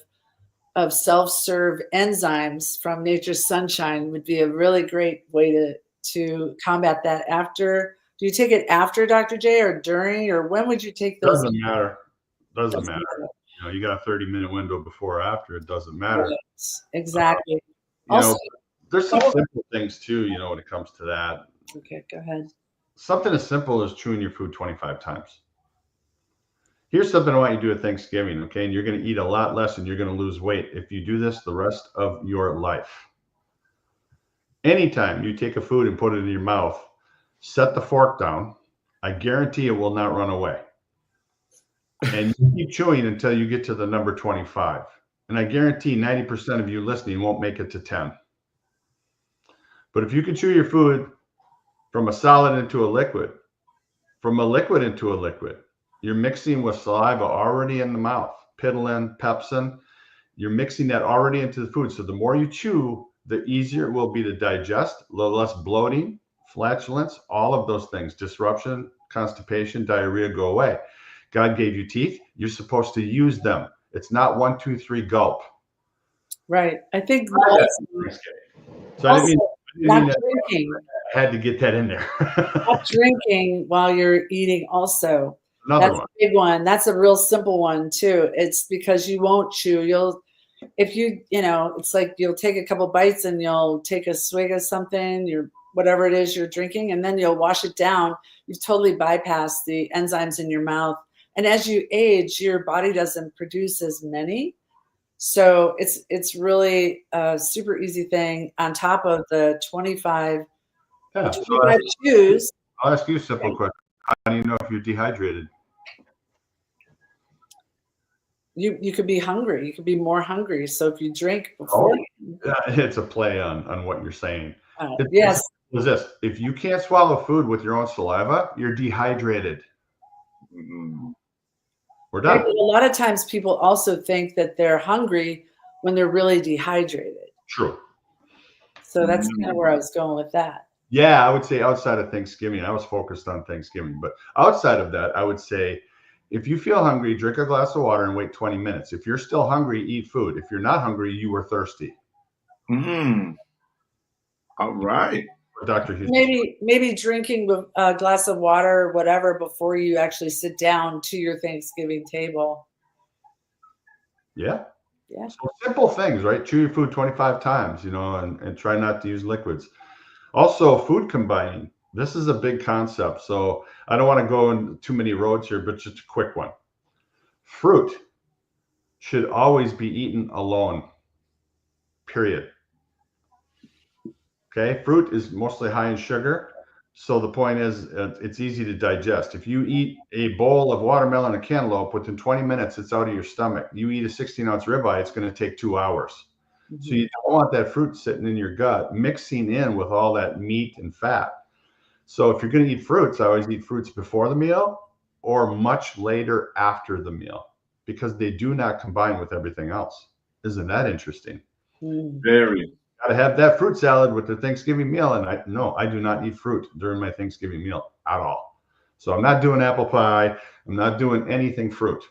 of self-serve enzymes from Nature's Sunshine. Would be a really great way to combat that. After, do you take it after, Dr. J, or during, or when would you take those? Doesn't matter. Doesn't matter. You got a 30-minute window before or after. It doesn't matter. Right. Exactly. Also, there's some simple things too, when it comes to that. Okay, go ahead. Something as simple as chewing your food 25 times. Here's something I want you to do at Thanksgiving, okay? And you're going to eat a lot less and you're going to lose weight if you do this the rest of your life. Anytime you take a food and put it in your mouth, set the fork down. I guarantee it will not run away. And you keep chewing until you get to the number 25. And I guarantee 90% of you listening won't make it to 10. But if you can chew your food from a solid into a liquid, from a liquid into a liquid, you're mixing with saliva already in the mouth, pitolin, pepsin. You're mixing that already into the food. So the more you chew, the easier it will be to digest, less bloating, flatulence, all of those things, disruption, constipation, diarrhea go away. God gave you teeth. You're supposed to use them. It's not 1, 2, 3, gulp. Right. I think so I not drinking. I had to get that in there. Not drinking while you're eating also. Another That's one. a big one. That's a real simple one too. It's because you won't chew. It's like you'll take a couple bites and you'll take a swig of something, whatever it is you're drinking, and then you'll wash it down. You've totally bypassed the enzymes in your mouth. And as you age, your body doesn't produce as many. So it's really a super easy thing on top of the 25 chews. I'll ask you a simple question. How do you know if you're dehydrated? You could be hungry. You could be more hungry. So if you drink before, it's a play on what you're saying. Yes. Is this, if you can't swallow food with your own saliva, you're dehydrated. We're done. A lot of times people also think that they're hungry when they're really dehydrated. True. So that's kind of where I was going with that. Yeah, I would say outside of Thanksgiving, I was focused on Thanksgiving, but outside of that, I would say if you feel hungry, drink a glass of water and wait 20 minutes. If you're still hungry, eat food. If you're not hungry, you were thirsty. All right. Dr. Houston. Maybe drinking a glass of water or whatever before you actually sit down to your Thanksgiving table. Yeah. Yeah. So simple things, right? Chew your food 25 times, and try not to use liquids. Also, food combining. This is a big concept. So I don't want to go in too many roads here, but just a quick one. Fruit should always be eaten alone, period. Okay, fruit is mostly high in sugar. So the point is, it's easy to digest. If you eat a bowl of watermelon or cantaloupe, within 20 minutes, it's out of your stomach. You eat a 16-ounce ribeye, it's going to take 2 hours. So you don't want that fruit sitting in your gut, mixing in with all that meat and fat. So if you're going to eat fruits, I always eat fruits before the meal or much later after the meal, because they do not combine with everything else. Isn't that interesting? Very. Got to have that fruit salad with the Thanksgiving meal. And I do not eat fruit during my Thanksgiving meal at all. So I'm not doing apple pie. I'm not doing anything fruit,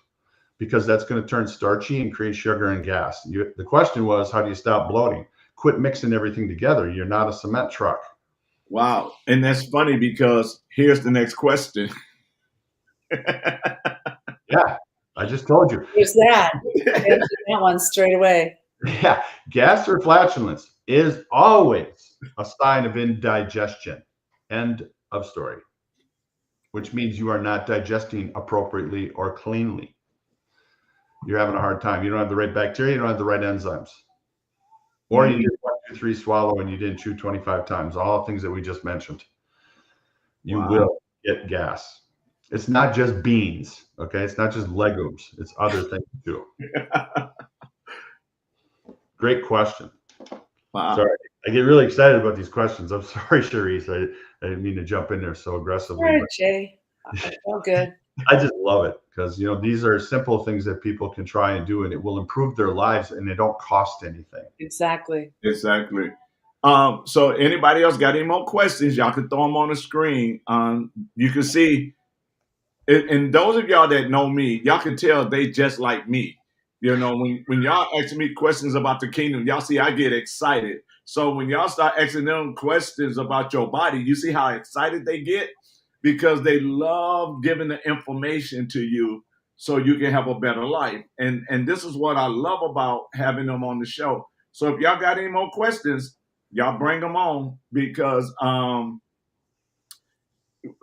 because that's going to turn starchy and create sugar and gas. The question was, how do you stop bloating? Quit mixing everything together. You're not a cement truck. Wow. And that's funny because here's the next question. Yeah, I just told you. There's that. Answer that one straight away. Yeah, gas or flatulence is always a sign of indigestion. End of story. Which means you are not digesting appropriately or cleanly. You're having a hard time. You don't have the right bacteria. You don't have the right enzymes. Or you did 1, 2, 3 swallow and you didn't chew 25 times. All things that we just mentioned. You will get gas. It's not just beans, okay? It's not just legumes. It's other things too. Great question. Wow. Sorry, I get really excited about these questions. I'm sorry, Charisse. I didn't mean to jump in there so aggressively. All right, Jay. I feel good. I just love it because, these are simple things that people can try and do, and it will improve their lives, and they don't cost anything. Exactly. Exactly. So anybody else got any more questions? Y'all can throw them on the screen. You can see, and those of y'all that know me, y'all can tell they just like me. When y'all ask me questions about the kingdom, y'all see I get excited. So when y'all start asking them questions about your body, you see how excited they get, because they love giving the information to you so you can have a better life. And this is what I love about having them on the show. So if y'all got any more questions, y'all bring them on, because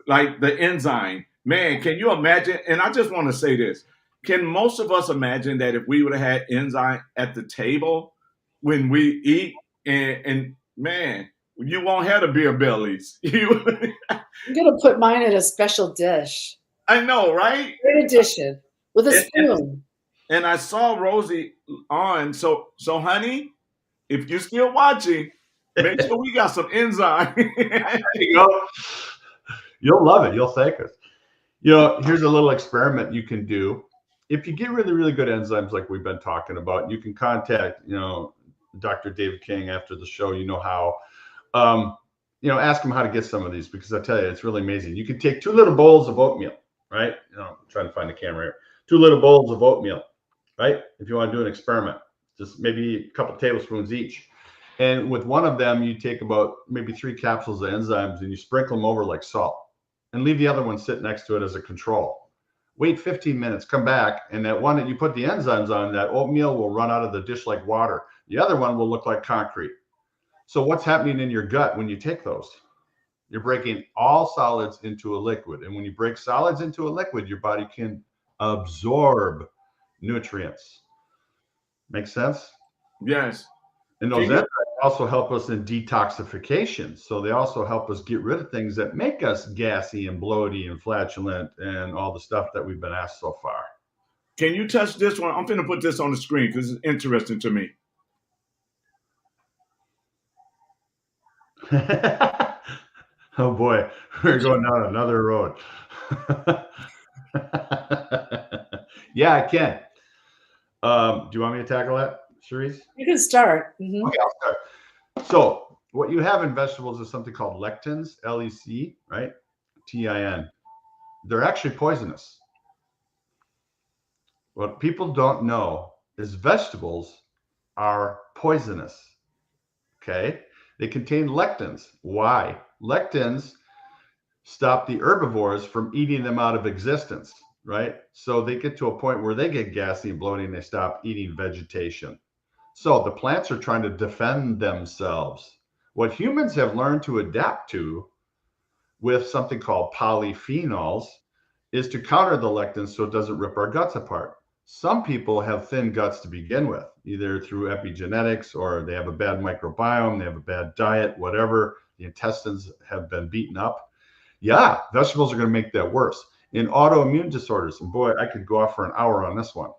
like the enzyme, man, can you imagine? And I just want to say this. Can most of us imagine that if we would have had enzyme at the table when we eat, and man, you won't have the beer bellies. I'm going to put mine in a special dish. I know, right? Great addition. With a spoon. And I saw Rosie on. So honey, if you're still watching, make sure we got some enzyme. There you go. You'll love it. You'll thank us. Here's a little experiment you can do. If you get really, really good enzymes like we've been talking about, you can contact, Dr. David King after the show. You know how. Ask him how to get some of these, because I tell you, it's really amazing. You can take 2 little bowls of oatmeal, right? I'm trying to find the camera here. 2 little bowls of oatmeal, right? If you want to do an experiment, just maybe a couple tablespoons each. And with one of them, you take about maybe 3 capsules of enzymes and you sprinkle them over like salt, and leave the other one sit next to it as a control. Wait 15 minutes, come back, and that one that you put the enzymes on, that oatmeal will run out of the dish like water. The other one will look like concrete. So what's happening in your gut when you take those? You're breaking all solids into a liquid. And when you break solids into a liquid, your body can absorb nutrients. Make sense? Yes. And those enzymes also help us in detoxification. So they also help us get rid of things that make us gassy and bloaty and flatulent and all the stuff that we've been asked so far. Can you touch this one? I'm going to put this on the screen because it's interesting to me. Oh boy, we're going down another road. Yeah, I can. Do you want me to tackle that, Charisse? You can start. Mm-hmm. Okay, I'll start. So what you have in vegetables is something called lectins, L-E-C, right? T-I-N. They're actually poisonous. What people don't know is vegetables are poisonous. Okay? They contain lectins. Why? Lectins stop the herbivores from eating them out of existence, right? So they get to a point where they get gassy and bloating, they stop eating vegetation. So the plants are trying to defend themselves. What humans have learned to adapt to with something called polyphenols is to counter the lectins so it doesn't rip our guts apart. Some people have thin guts to begin with, either through epigenetics or they have a bad microbiome, they have a bad diet, whatever. The intestines have been beaten up. Yeah, vegetables are going to make that worse. In autoimmune disorders, and boy, I could go off for an hour on this one.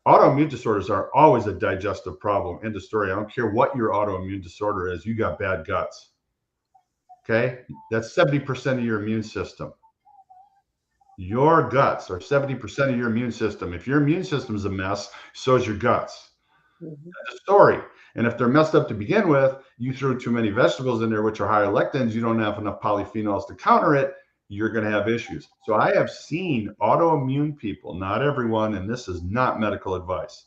Autoimmune disorders are always a digestive problem. End of story. I don't care what your autoimmune disorder is, you got bad guts. Okay? That's 70% of your immune system. Your guts are 70% of your immune system. If your immune system is a mess, so is your guts. That's a story. And if they're messed up to begin with, you threw too many vegetables in there, which are higher lectins, you don't have enough polyphenols to counter it, you're going to have issues. So I have seen autoimmune people, not everyone, and this is not medical advice,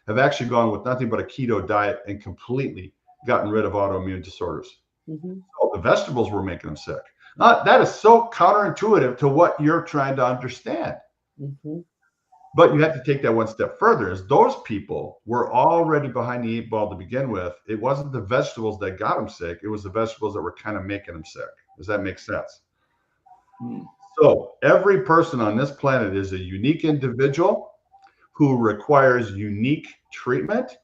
have actually gone with nothing but a keto diet and completely gotten rid of autoimmune disorders. So the vegetables were making them sick. That is so counterintuitive to what you're trying to understand. But you have to take that one step further, as those people were already behind the 8 ball to begin with. It wasn't the vegetables that got them sick. It was the vegetables that were kind of making them sick. Does that make sense? So every person on this planet is a unique individual who requires unique treatment,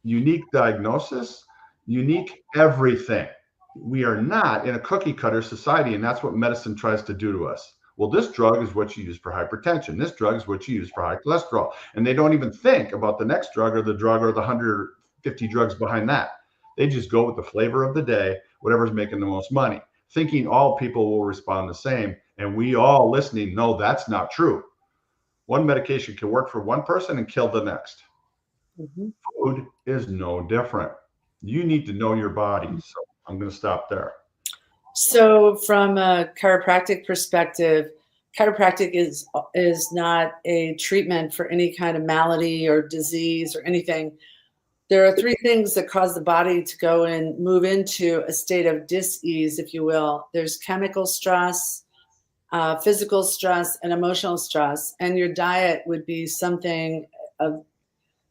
unique diagnosis, unique everything. We are not in a cookie cutter society, and that's what medicine tries to do to us. Well, this drug is what you use for hypertension. This drug is what you use for high cholesterol. And they don't even think about the next drug or the 150 drugs behind that. They just go with the flavor of the day, whatever's making the most money, thinking all people will respond the same. And we all listening know that's not true. One medication can work for one person and kill the next. Food is no different. You need to know your body. So I'm going to stop there. So from a chiropractic perspective, chiropractic is not a treatment for any kind of malady or disease or anything. There are 3 things that cause the body to go and move into a state of dis-ease, if you will. There's chemical stress, physical stress, and emotional stress. And your diet would be something of,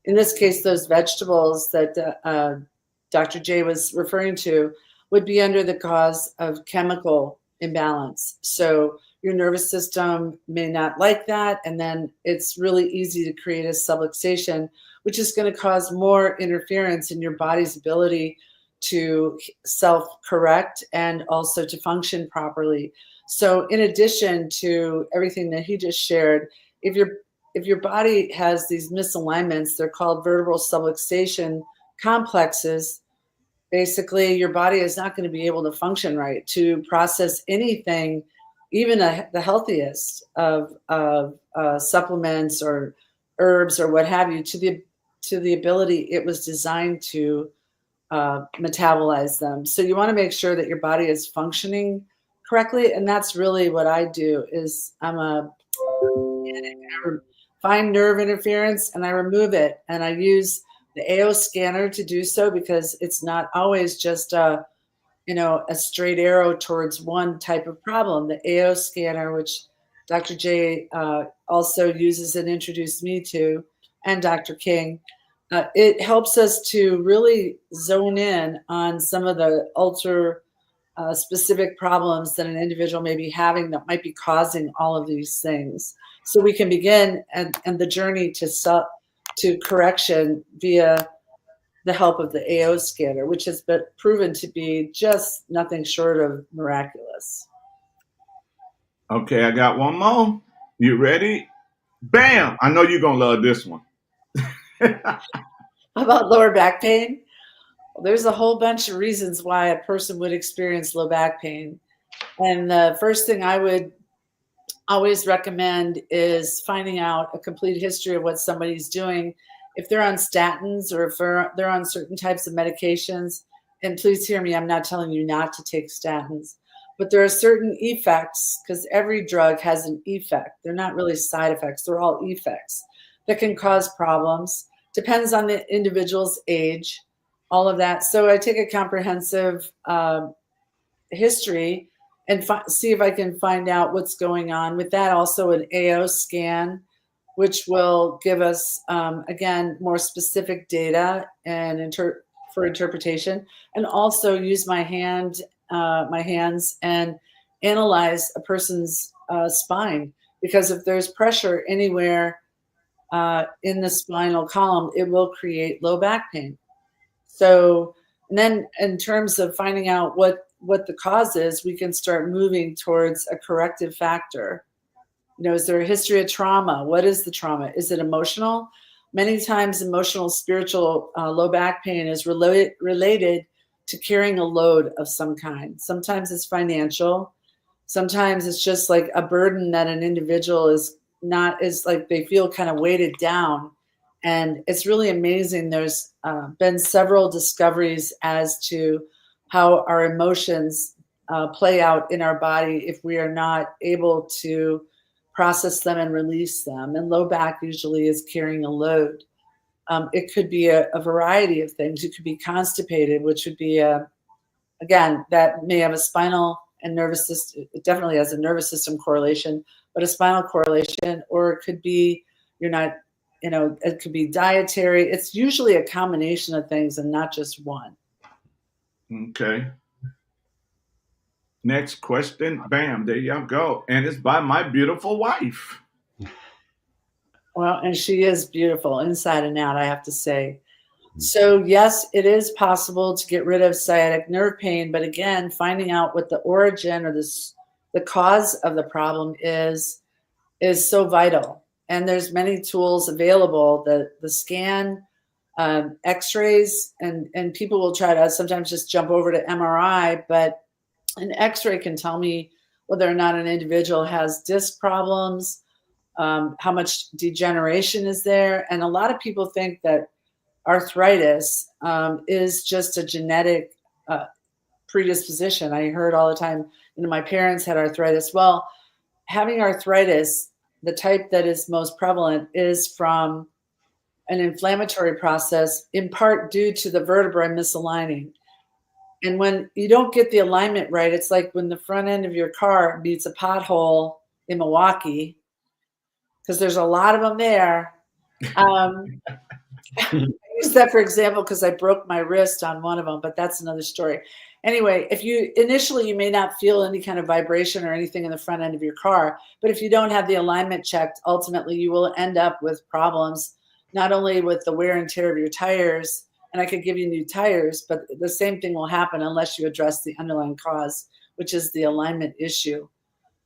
in this case, those vegetables that Dr. J was referring to would be under the cause of chemical imbalance. So your nervous system may not like that. And then it's really easy to create a subluxation, which is going to cause more interference in your body's ability to self-correct and also to function properly. So in addition to everything that he just shared, if your body has these misalignments, they're called vertebral subluxation complexes. Basically, your body is not going to be able to function right to process anything, even the healthiest of supplements or herbs or what have you, to the ability it was designed to metabolize them. So you want to make sure that your body is functioning correctly, and that's really what I do. Is I find nerve interference and I remove it, and I use the AO scanner to do so, because it's not always just a straight arrow towards one type of problem. The AO scanner, which Dr. J also uses and introduced me to, and Dr. King, it helps us to really zone in on some of the ultra specific problems that an individual may be having that might be causing all of these things. So we can begin and the journey to correction via the help of the AO scanner, which has been proven to be just nothing short of miraculous. Okay, I got one more. You ready? Bam! I know you're going to love this one. How about lower back pain? Well, there's a whole bunch of reasons why a person would experience low back pain. And the first thing I would always recommend is finding out a complete history of what somebody's doing. If they're on statins or if they're on certain types of medications, and please hear me, I'm not telling you not to take statins, but there are certain effects, because every drug has an effect. They're not really side effects. They're all effects that can cause problems. Depends on the individual's age, all of that. So I take a comprehensive history and see if I can find out what's going on. With that, also an AO scan, which will give us, again, more specific data and for interpretation, and also use my hands and analyze a person's spine. Because if there's pressure anywhere in the spinal column, it will create low back pain. So, and then in terms of finding out what the cause is, we can start moving towards a corrective factor. Is there a history of trauma? What is the trauma? Is it emotional? Many times, emotional, spiritual low back pain is related to carrying a load of some kind. Sometimes it's financial. Sometimes it's just like a burden that an individual is like they feel kind of weighted down. And it's really amazing. There's been several discoveries as to how our emotions play out in our body if we are not able to process them and release them. And low back usually is carrying a load. It could be a variety of things. You could be constipated, which would be again, that may have a spinal and nervous system. It definitely has a nervous system correlation, but a spinal correlation, or it could be it could be dietary. It's usually a combination of things and not just one. Okay. Next question. Bam, there you go. And it's by my beautiful wife. Well, and she is beautiful inside and out, I have to say. So yes, it is possible to get rid of sciatic nerve pain, but again, finding out what the origin or the cause of the problem is so vital. And there's many tools available, the scan, x-rays, and people will try to sometimes just jump over to MRI, but an x-ray can tell me whether or not an individual has disc problems, how much degeneration is there. And a lot of people think that arthritis is just a genetic predisposition. I heard all the time, my parents had arthritis. Well, having arthritis, the type that is most prevalent, is from an inflammatory process, in part due to the vertebrae misaligning. And when you don't get the alignment right, it's like when the front end of your car meets a pothole in Milwaukee, because there's a lot of them there. I use that for example because I broke my wrist on one of them, but that's another story. Anyway, if you initially, you may not feel any kind of vibration or anything in the front end of your car, but if you don't have the alignment checked, ultimately you will end up with problems, not only with the wear and tear of your tires, and I could give you new tires, but the same thing will happen unless you address the underlying cause, which is the alignment issue.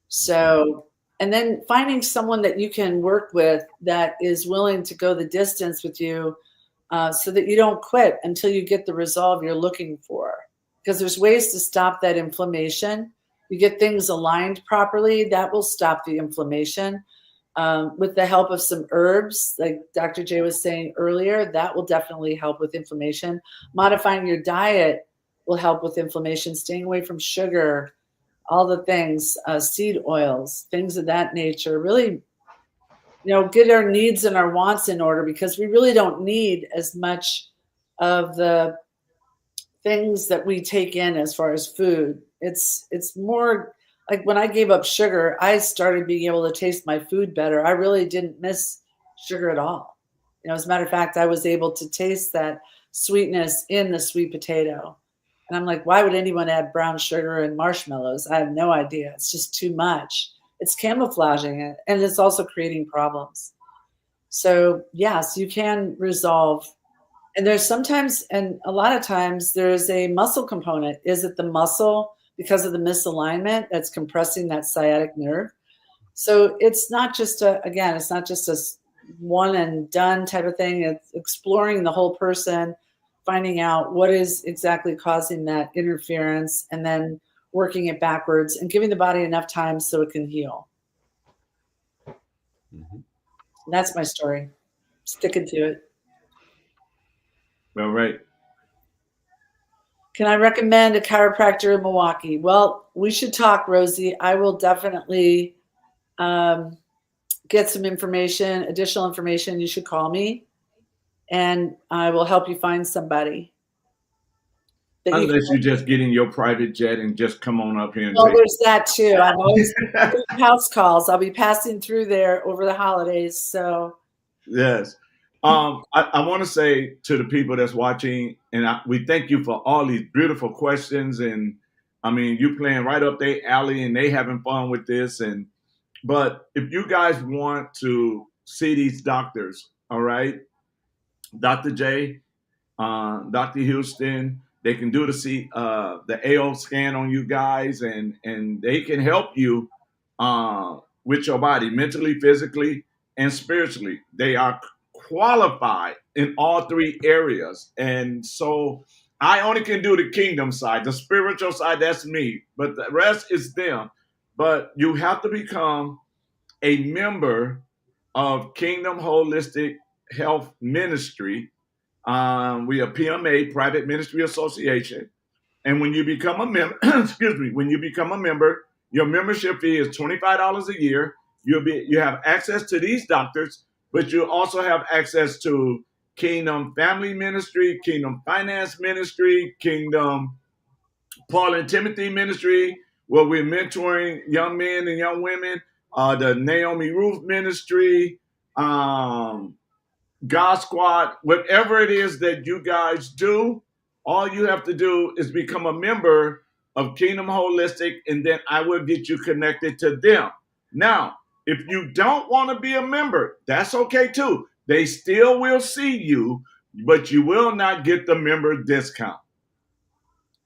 So, and then finding someone that you can work with that is willing to go the distance with you so that you don't quit until you get the resolve you're looking for. Because there's ways to stop that inflammation. You get things aligned properly, that will stop the inflammation. With the help of some herbs, like Dr. J was saying earlier, that will definitely help with inflammation. Modifying your diet will help with inflammation, staying away from sugar, all the things, seed oils, things of that nature. Really, get our needs and our wants in order, because we really don't need as much of the things that we take in as far as food. It's more like when I gave up sugar, I started being able to taste my food better. I really didn't miss sugar at all. As a matter of fact, I was able to taste that sweetness in the sweet potato. And I'm like, why would anyone add brown sugar and marshmallows? I have no idea. It's just too much. It's camouflaging it, and it's also creating problems. So yes, you can resolve. And there's sometimes, and a lot of times, there's a muscle component. Is it the muscle because of the misalignment that's compressing that sciatic nerve? So it's not just it's not just a one and done type of thing. It's exploring the whole person, finding out what is exactly causing that interference, and then working it backwards and giving the body enough time so it can heal. Mm-hmm. That's my story. Sticking to it. All right. Can I recommend a chiropractor in Milwaukee? Well, we should talk, Rosie. I will definitely get some information, additional information. You should call me, and I will help you find somebody. Unless you just get in your private jet and just come on up here. And there's that too. I'm always doing house calls. I'll be passing through there over the holidays. So yes. I want to say to the people that's watching, and we thank you for all these beautiful questions. And I mean, you playing right up their alley, and they having fun with this. But if you guys want to see these doctors. All right, Dr. J, Dr. Houston. They can do the AO scan on you guys, and they can help you with your body, mentally, physically, and spiritually. They are qualified in all three areas, and so I only can do the kingdom side, the spiritual side. That's me, but the rest is them. But you have to become a member of Kingdom Holistic Health Ministry. We are PMA, Private Ministry Association. And when you become a member, excuse me, when you become a member, your membership fee is $25 a year. You have access to these doctors, but you also have access to Kingdom Family Ministry, Kingdom Finance Ministry, Kingdom Paul and Timothy Ministry, where we're mentoring young men and young women, the Naomi Ruth Ministry, God Squad, whatever it is that you guys do, all you have to do is become a member of Kingdom Holistic, and then I will get you connected to them. Now, if you don't want to be a member, that's okay too. They still will see you, but you will not get the member discount.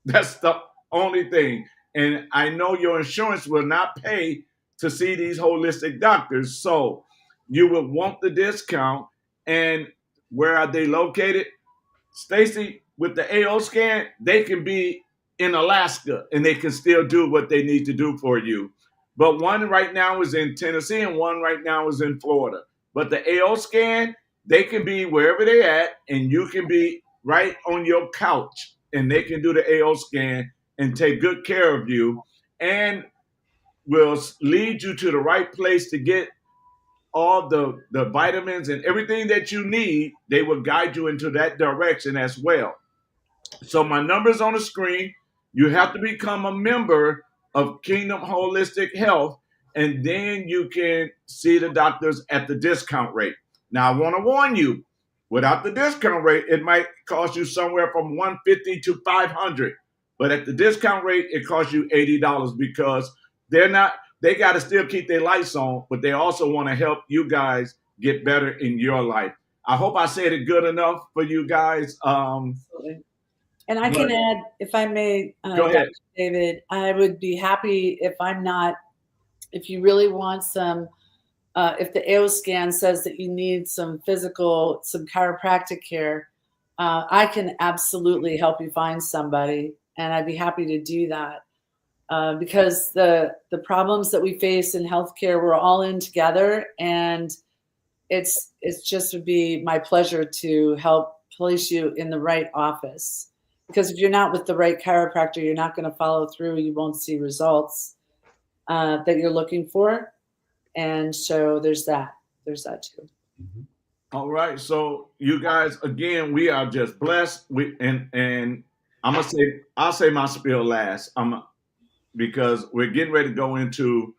That's the only thing. And I know your insurance will not pay to see these holistic doctors. So you will want the discount. And where are they located? Stacy, with the AO scan, they can be in Alaska and they can still do what they need to do for you. But one right now is in Tennessee and one right now is in Florida. But the AO scan, they can be wherever they at, and you can be right on your couch, and they can do the AO scan and take good care of you, and will lead you to the right place to get all the vitamins and everything that you need. They will guide you into that direction as well. So my number's on the screen. You have to become a member of Kingdom Holistic Health, and then you can see the doctors at the discount rate. Now, I want to warn you, without the discount rate, it might cost you somewhere from $150 to $500. But at the discount rate, it costs you $80 because they got to still keep their lights on, but they also want to help you guys get better in your life. I hope I said it good enough for you guys. Absolutely. And I can add, if I may, Go ahead. Dr. David, I would be happy if you really want some, if the AO scan says that you need some chiropractic care, I can absolutely help you find somebody, and I'd be happy to do that. Because the problems that we face in healthcare, we're all in together, and it's just would be my pleasure to help place you in the right office. Because if you're not with the right chiropractor, you're not going to follow through. You won't see results that you're looking for. And so there's that. There's that too. Mm-hmm. All right. So you guys, again, we are just blessed. And I'll say my spiel last. Because we're getting ready to go into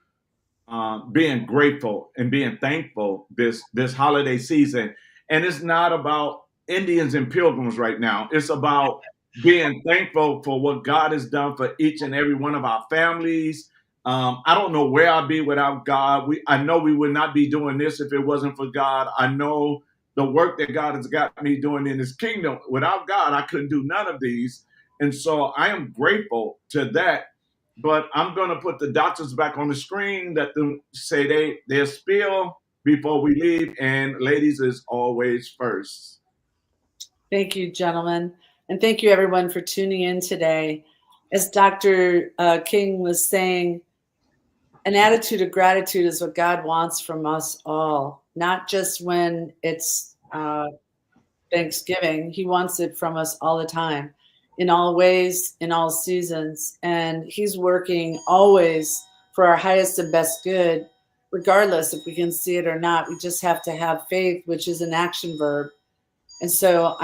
being grateful and being thankful this holiday season. And it's not about Indians and pilgrims right now. It's about being thankful for what God has done for each and every one of our families. I don't know where I'd be without God. I know we would not be doing this if it wasn't for God. I know the work that God has got me doing in his kingdom. Without God, I couldn't do none of these. And so I am grateful to that. But I'm going to put the doctors back on the screen, let them say their spiel before we leave. And ladies is always first. Thank you, gentlemen. And thank you, everyone, for tuning in today. As Dr. King was saying, an attitude of gratitude is what God wants from us all, not just when it's Thanksgiving. He wants it from us all the time, in all ways, in all seasons. And he's working always for our highest and best good, regardless if we can see it or not. We just have to have faith, which is an action verb. And so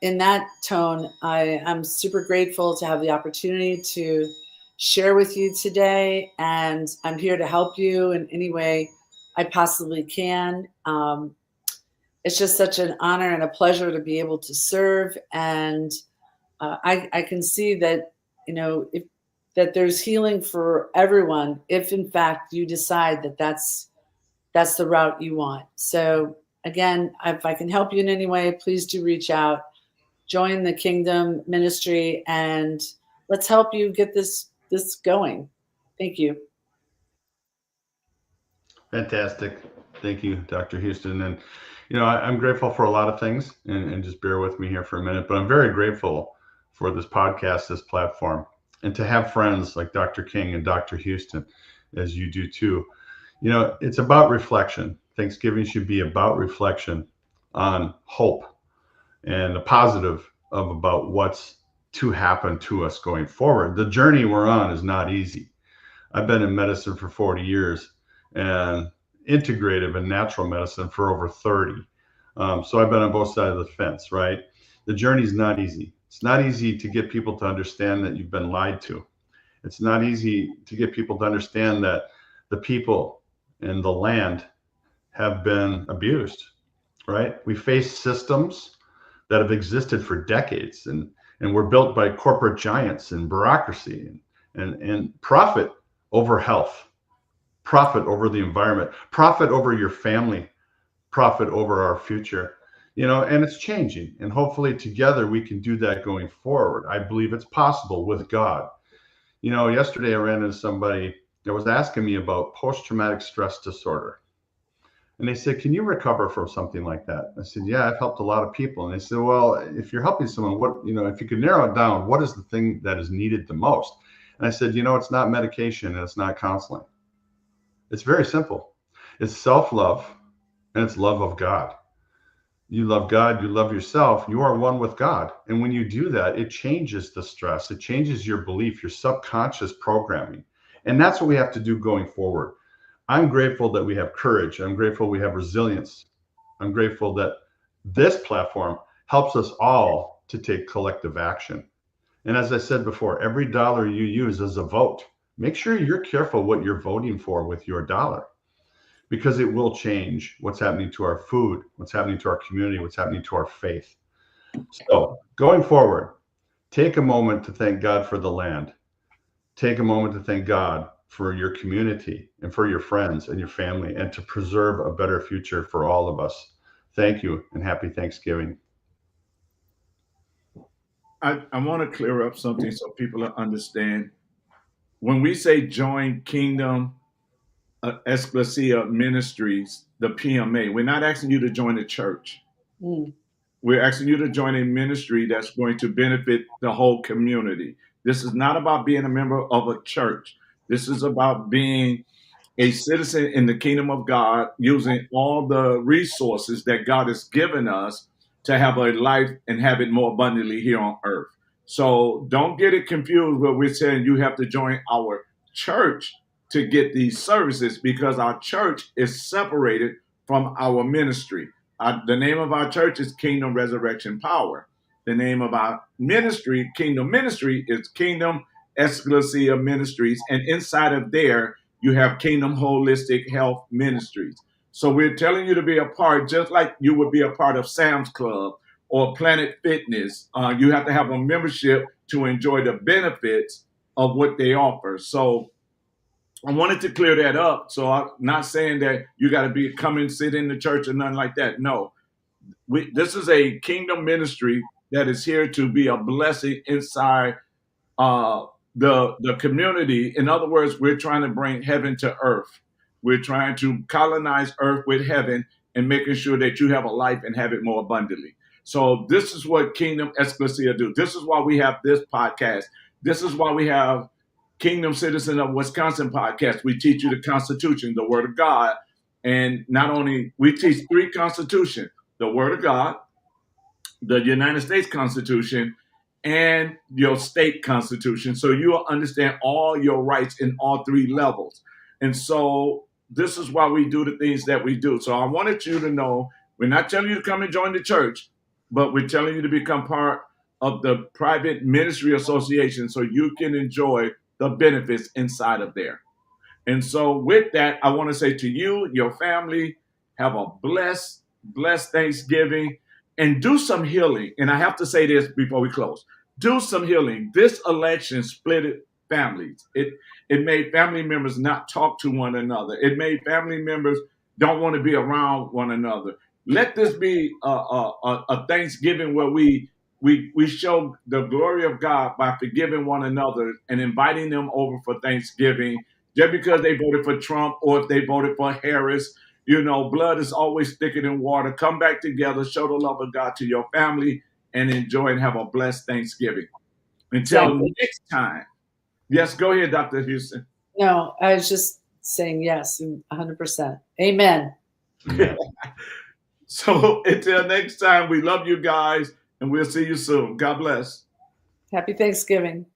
in that tone, I'm super grateful to have the opportunity to share with you today. And I'm here to help you in any way I possibly can. It's just such an honor and a pleasure to be able to serve. And I can see that, that there's healing for everyone if in fact you decide that that's that's the route you want. So again, if I can help you in any way, please do reach out, join the Kingdom Ministry, and let's help you get this going. Thank you. Fantastic. Thank you, Dr. Houston. And, I'm grateful for a lot of things, and just bear with me here for a minute, but I'm very grateful for this podcast, this platform, and to have friends like Dr. King and Dr. Houston, as you do too. It's about reflection. Thanksgiving should be about reflection on hope and the positive of about what's to happen to us going forward. The journey we're on is not easy. I've been in medicine for 40 years and integrative and natural medicine for over 30. So I've been on both sides of the fence, right? The journey's not easy. It's not easy to get people to understand that you've been lied to. It's not easy to get people to understand that the people and the land have been abused, right? We face systems that have existed for decades and were built by corporate giants and bureaucracy and profit over health, profit over the environment, profit over your family, profit over our future, and it's changing. And hopefully together we can do that going forward. I believe it's possible with God. Yesterday I ran into somebody that was asking me about post-traumatic stress disorder. And they said, can you recover from something like that? I said, yeah, I've helped a lot of people. And they said, well, if you're helping someone, if you could narrow it down, what is the thing that is needed the most? And I said, it's not medication and it's not counseling. It's very simple. It's self-love and it's love of God. You love God, you love yourself, you are one with God. And when you do that, it changes the stress. It changes your belief, your subconscious programming. And that's what we have to do going forward. I'm grateful that we have courage. I'm grateful we have resilience. I'm grateful that this platform helps us all to take collective action. And as I said before, every dollar you use is a vote. Make sure you're careful what you're voting for with your dollar, because it will change what's happening to our food, what's happening to our community, what's happening to our faith. So going forward, take a moment to thank God for the land. Take a moment to thank God for your community and for your friends and your family, and to preserve a better future for all of us. Thank you and happy Thanksgiving. I want to clear up something so people understand. When we say join Kingdom Ecclesia Ministries, the PMA, we're not asking you to join a church. Mm. We're asking you to join a ministry that's going to benefit the whole community. This is not about being a member of a church. This is about being a citizen in the kingdom of God, using all the resources that God has given us to have a life and have it more abundantly here on earth. So don't get it confused where we're saying you have to join our church to get these services, because our church is separated from our ministry. The name of our church is Kingdom Resurrection Power. The name of our ministry, Kingdom Ministry, is Kingdom Ecclesia Ministries. And inside of there, you have Kingdom Holistic Health Ministries. So we're telling you to be a part, just like you would be a part of Sam's Club or Planet Fitness. You have to have a membership to enjoy the benefits of what they offer. So I wanted to clear that up. So I'm not saying that you got to come and sit in the church or nothing like that. No, this is a kingdom ministry that is here to be a blessing inside the community. In other words, we're trying to bring heaven to earth. We're trying to colonize earth with heaven and making sure that you have a life and have it more abundantly. So this is what Kingdom Ecclesia do. This is why we have this podcast. This is why we have Kingdom Citizen of Wisconsin podcast. We teach you the Constitution, the Word of God. And not only, we teach 3 Constitution, the Word of God, the United States Constitution, and your state constitution. So you'll understand all your rights in all 3 levels. And so this is why we do the things that we do. So I wanted you to know, we're not telling you to come and join the church, but we're telling you to become part of the private ministry association so you can enjoy the benefits inside of there. And so with that, I want to say to you, your family, have a blessed Thanksgiving, and do some healing. And I have to say this before we close. Do some healing. This election split families. It made family members not talk to one another. It made family members don't want to be around one another. Let this be a Thanksgiving where we show the glory of God by forgiving one another and inviting them over for Thanksgiving. Just because they voted for Trump or if they voted for Harris, you know, blood is always thicker than water. Come back together, show the love of God to your family, and enjoy and have a blessed Thanksgiving. Until Exactly. next time. Yes, go ahead, Dr. Houston. No, I was just saying yes, 100%. Amen. Amen. So until next time, we love you guys, and we'll see you soon. God bless. Happy Thanksgiving.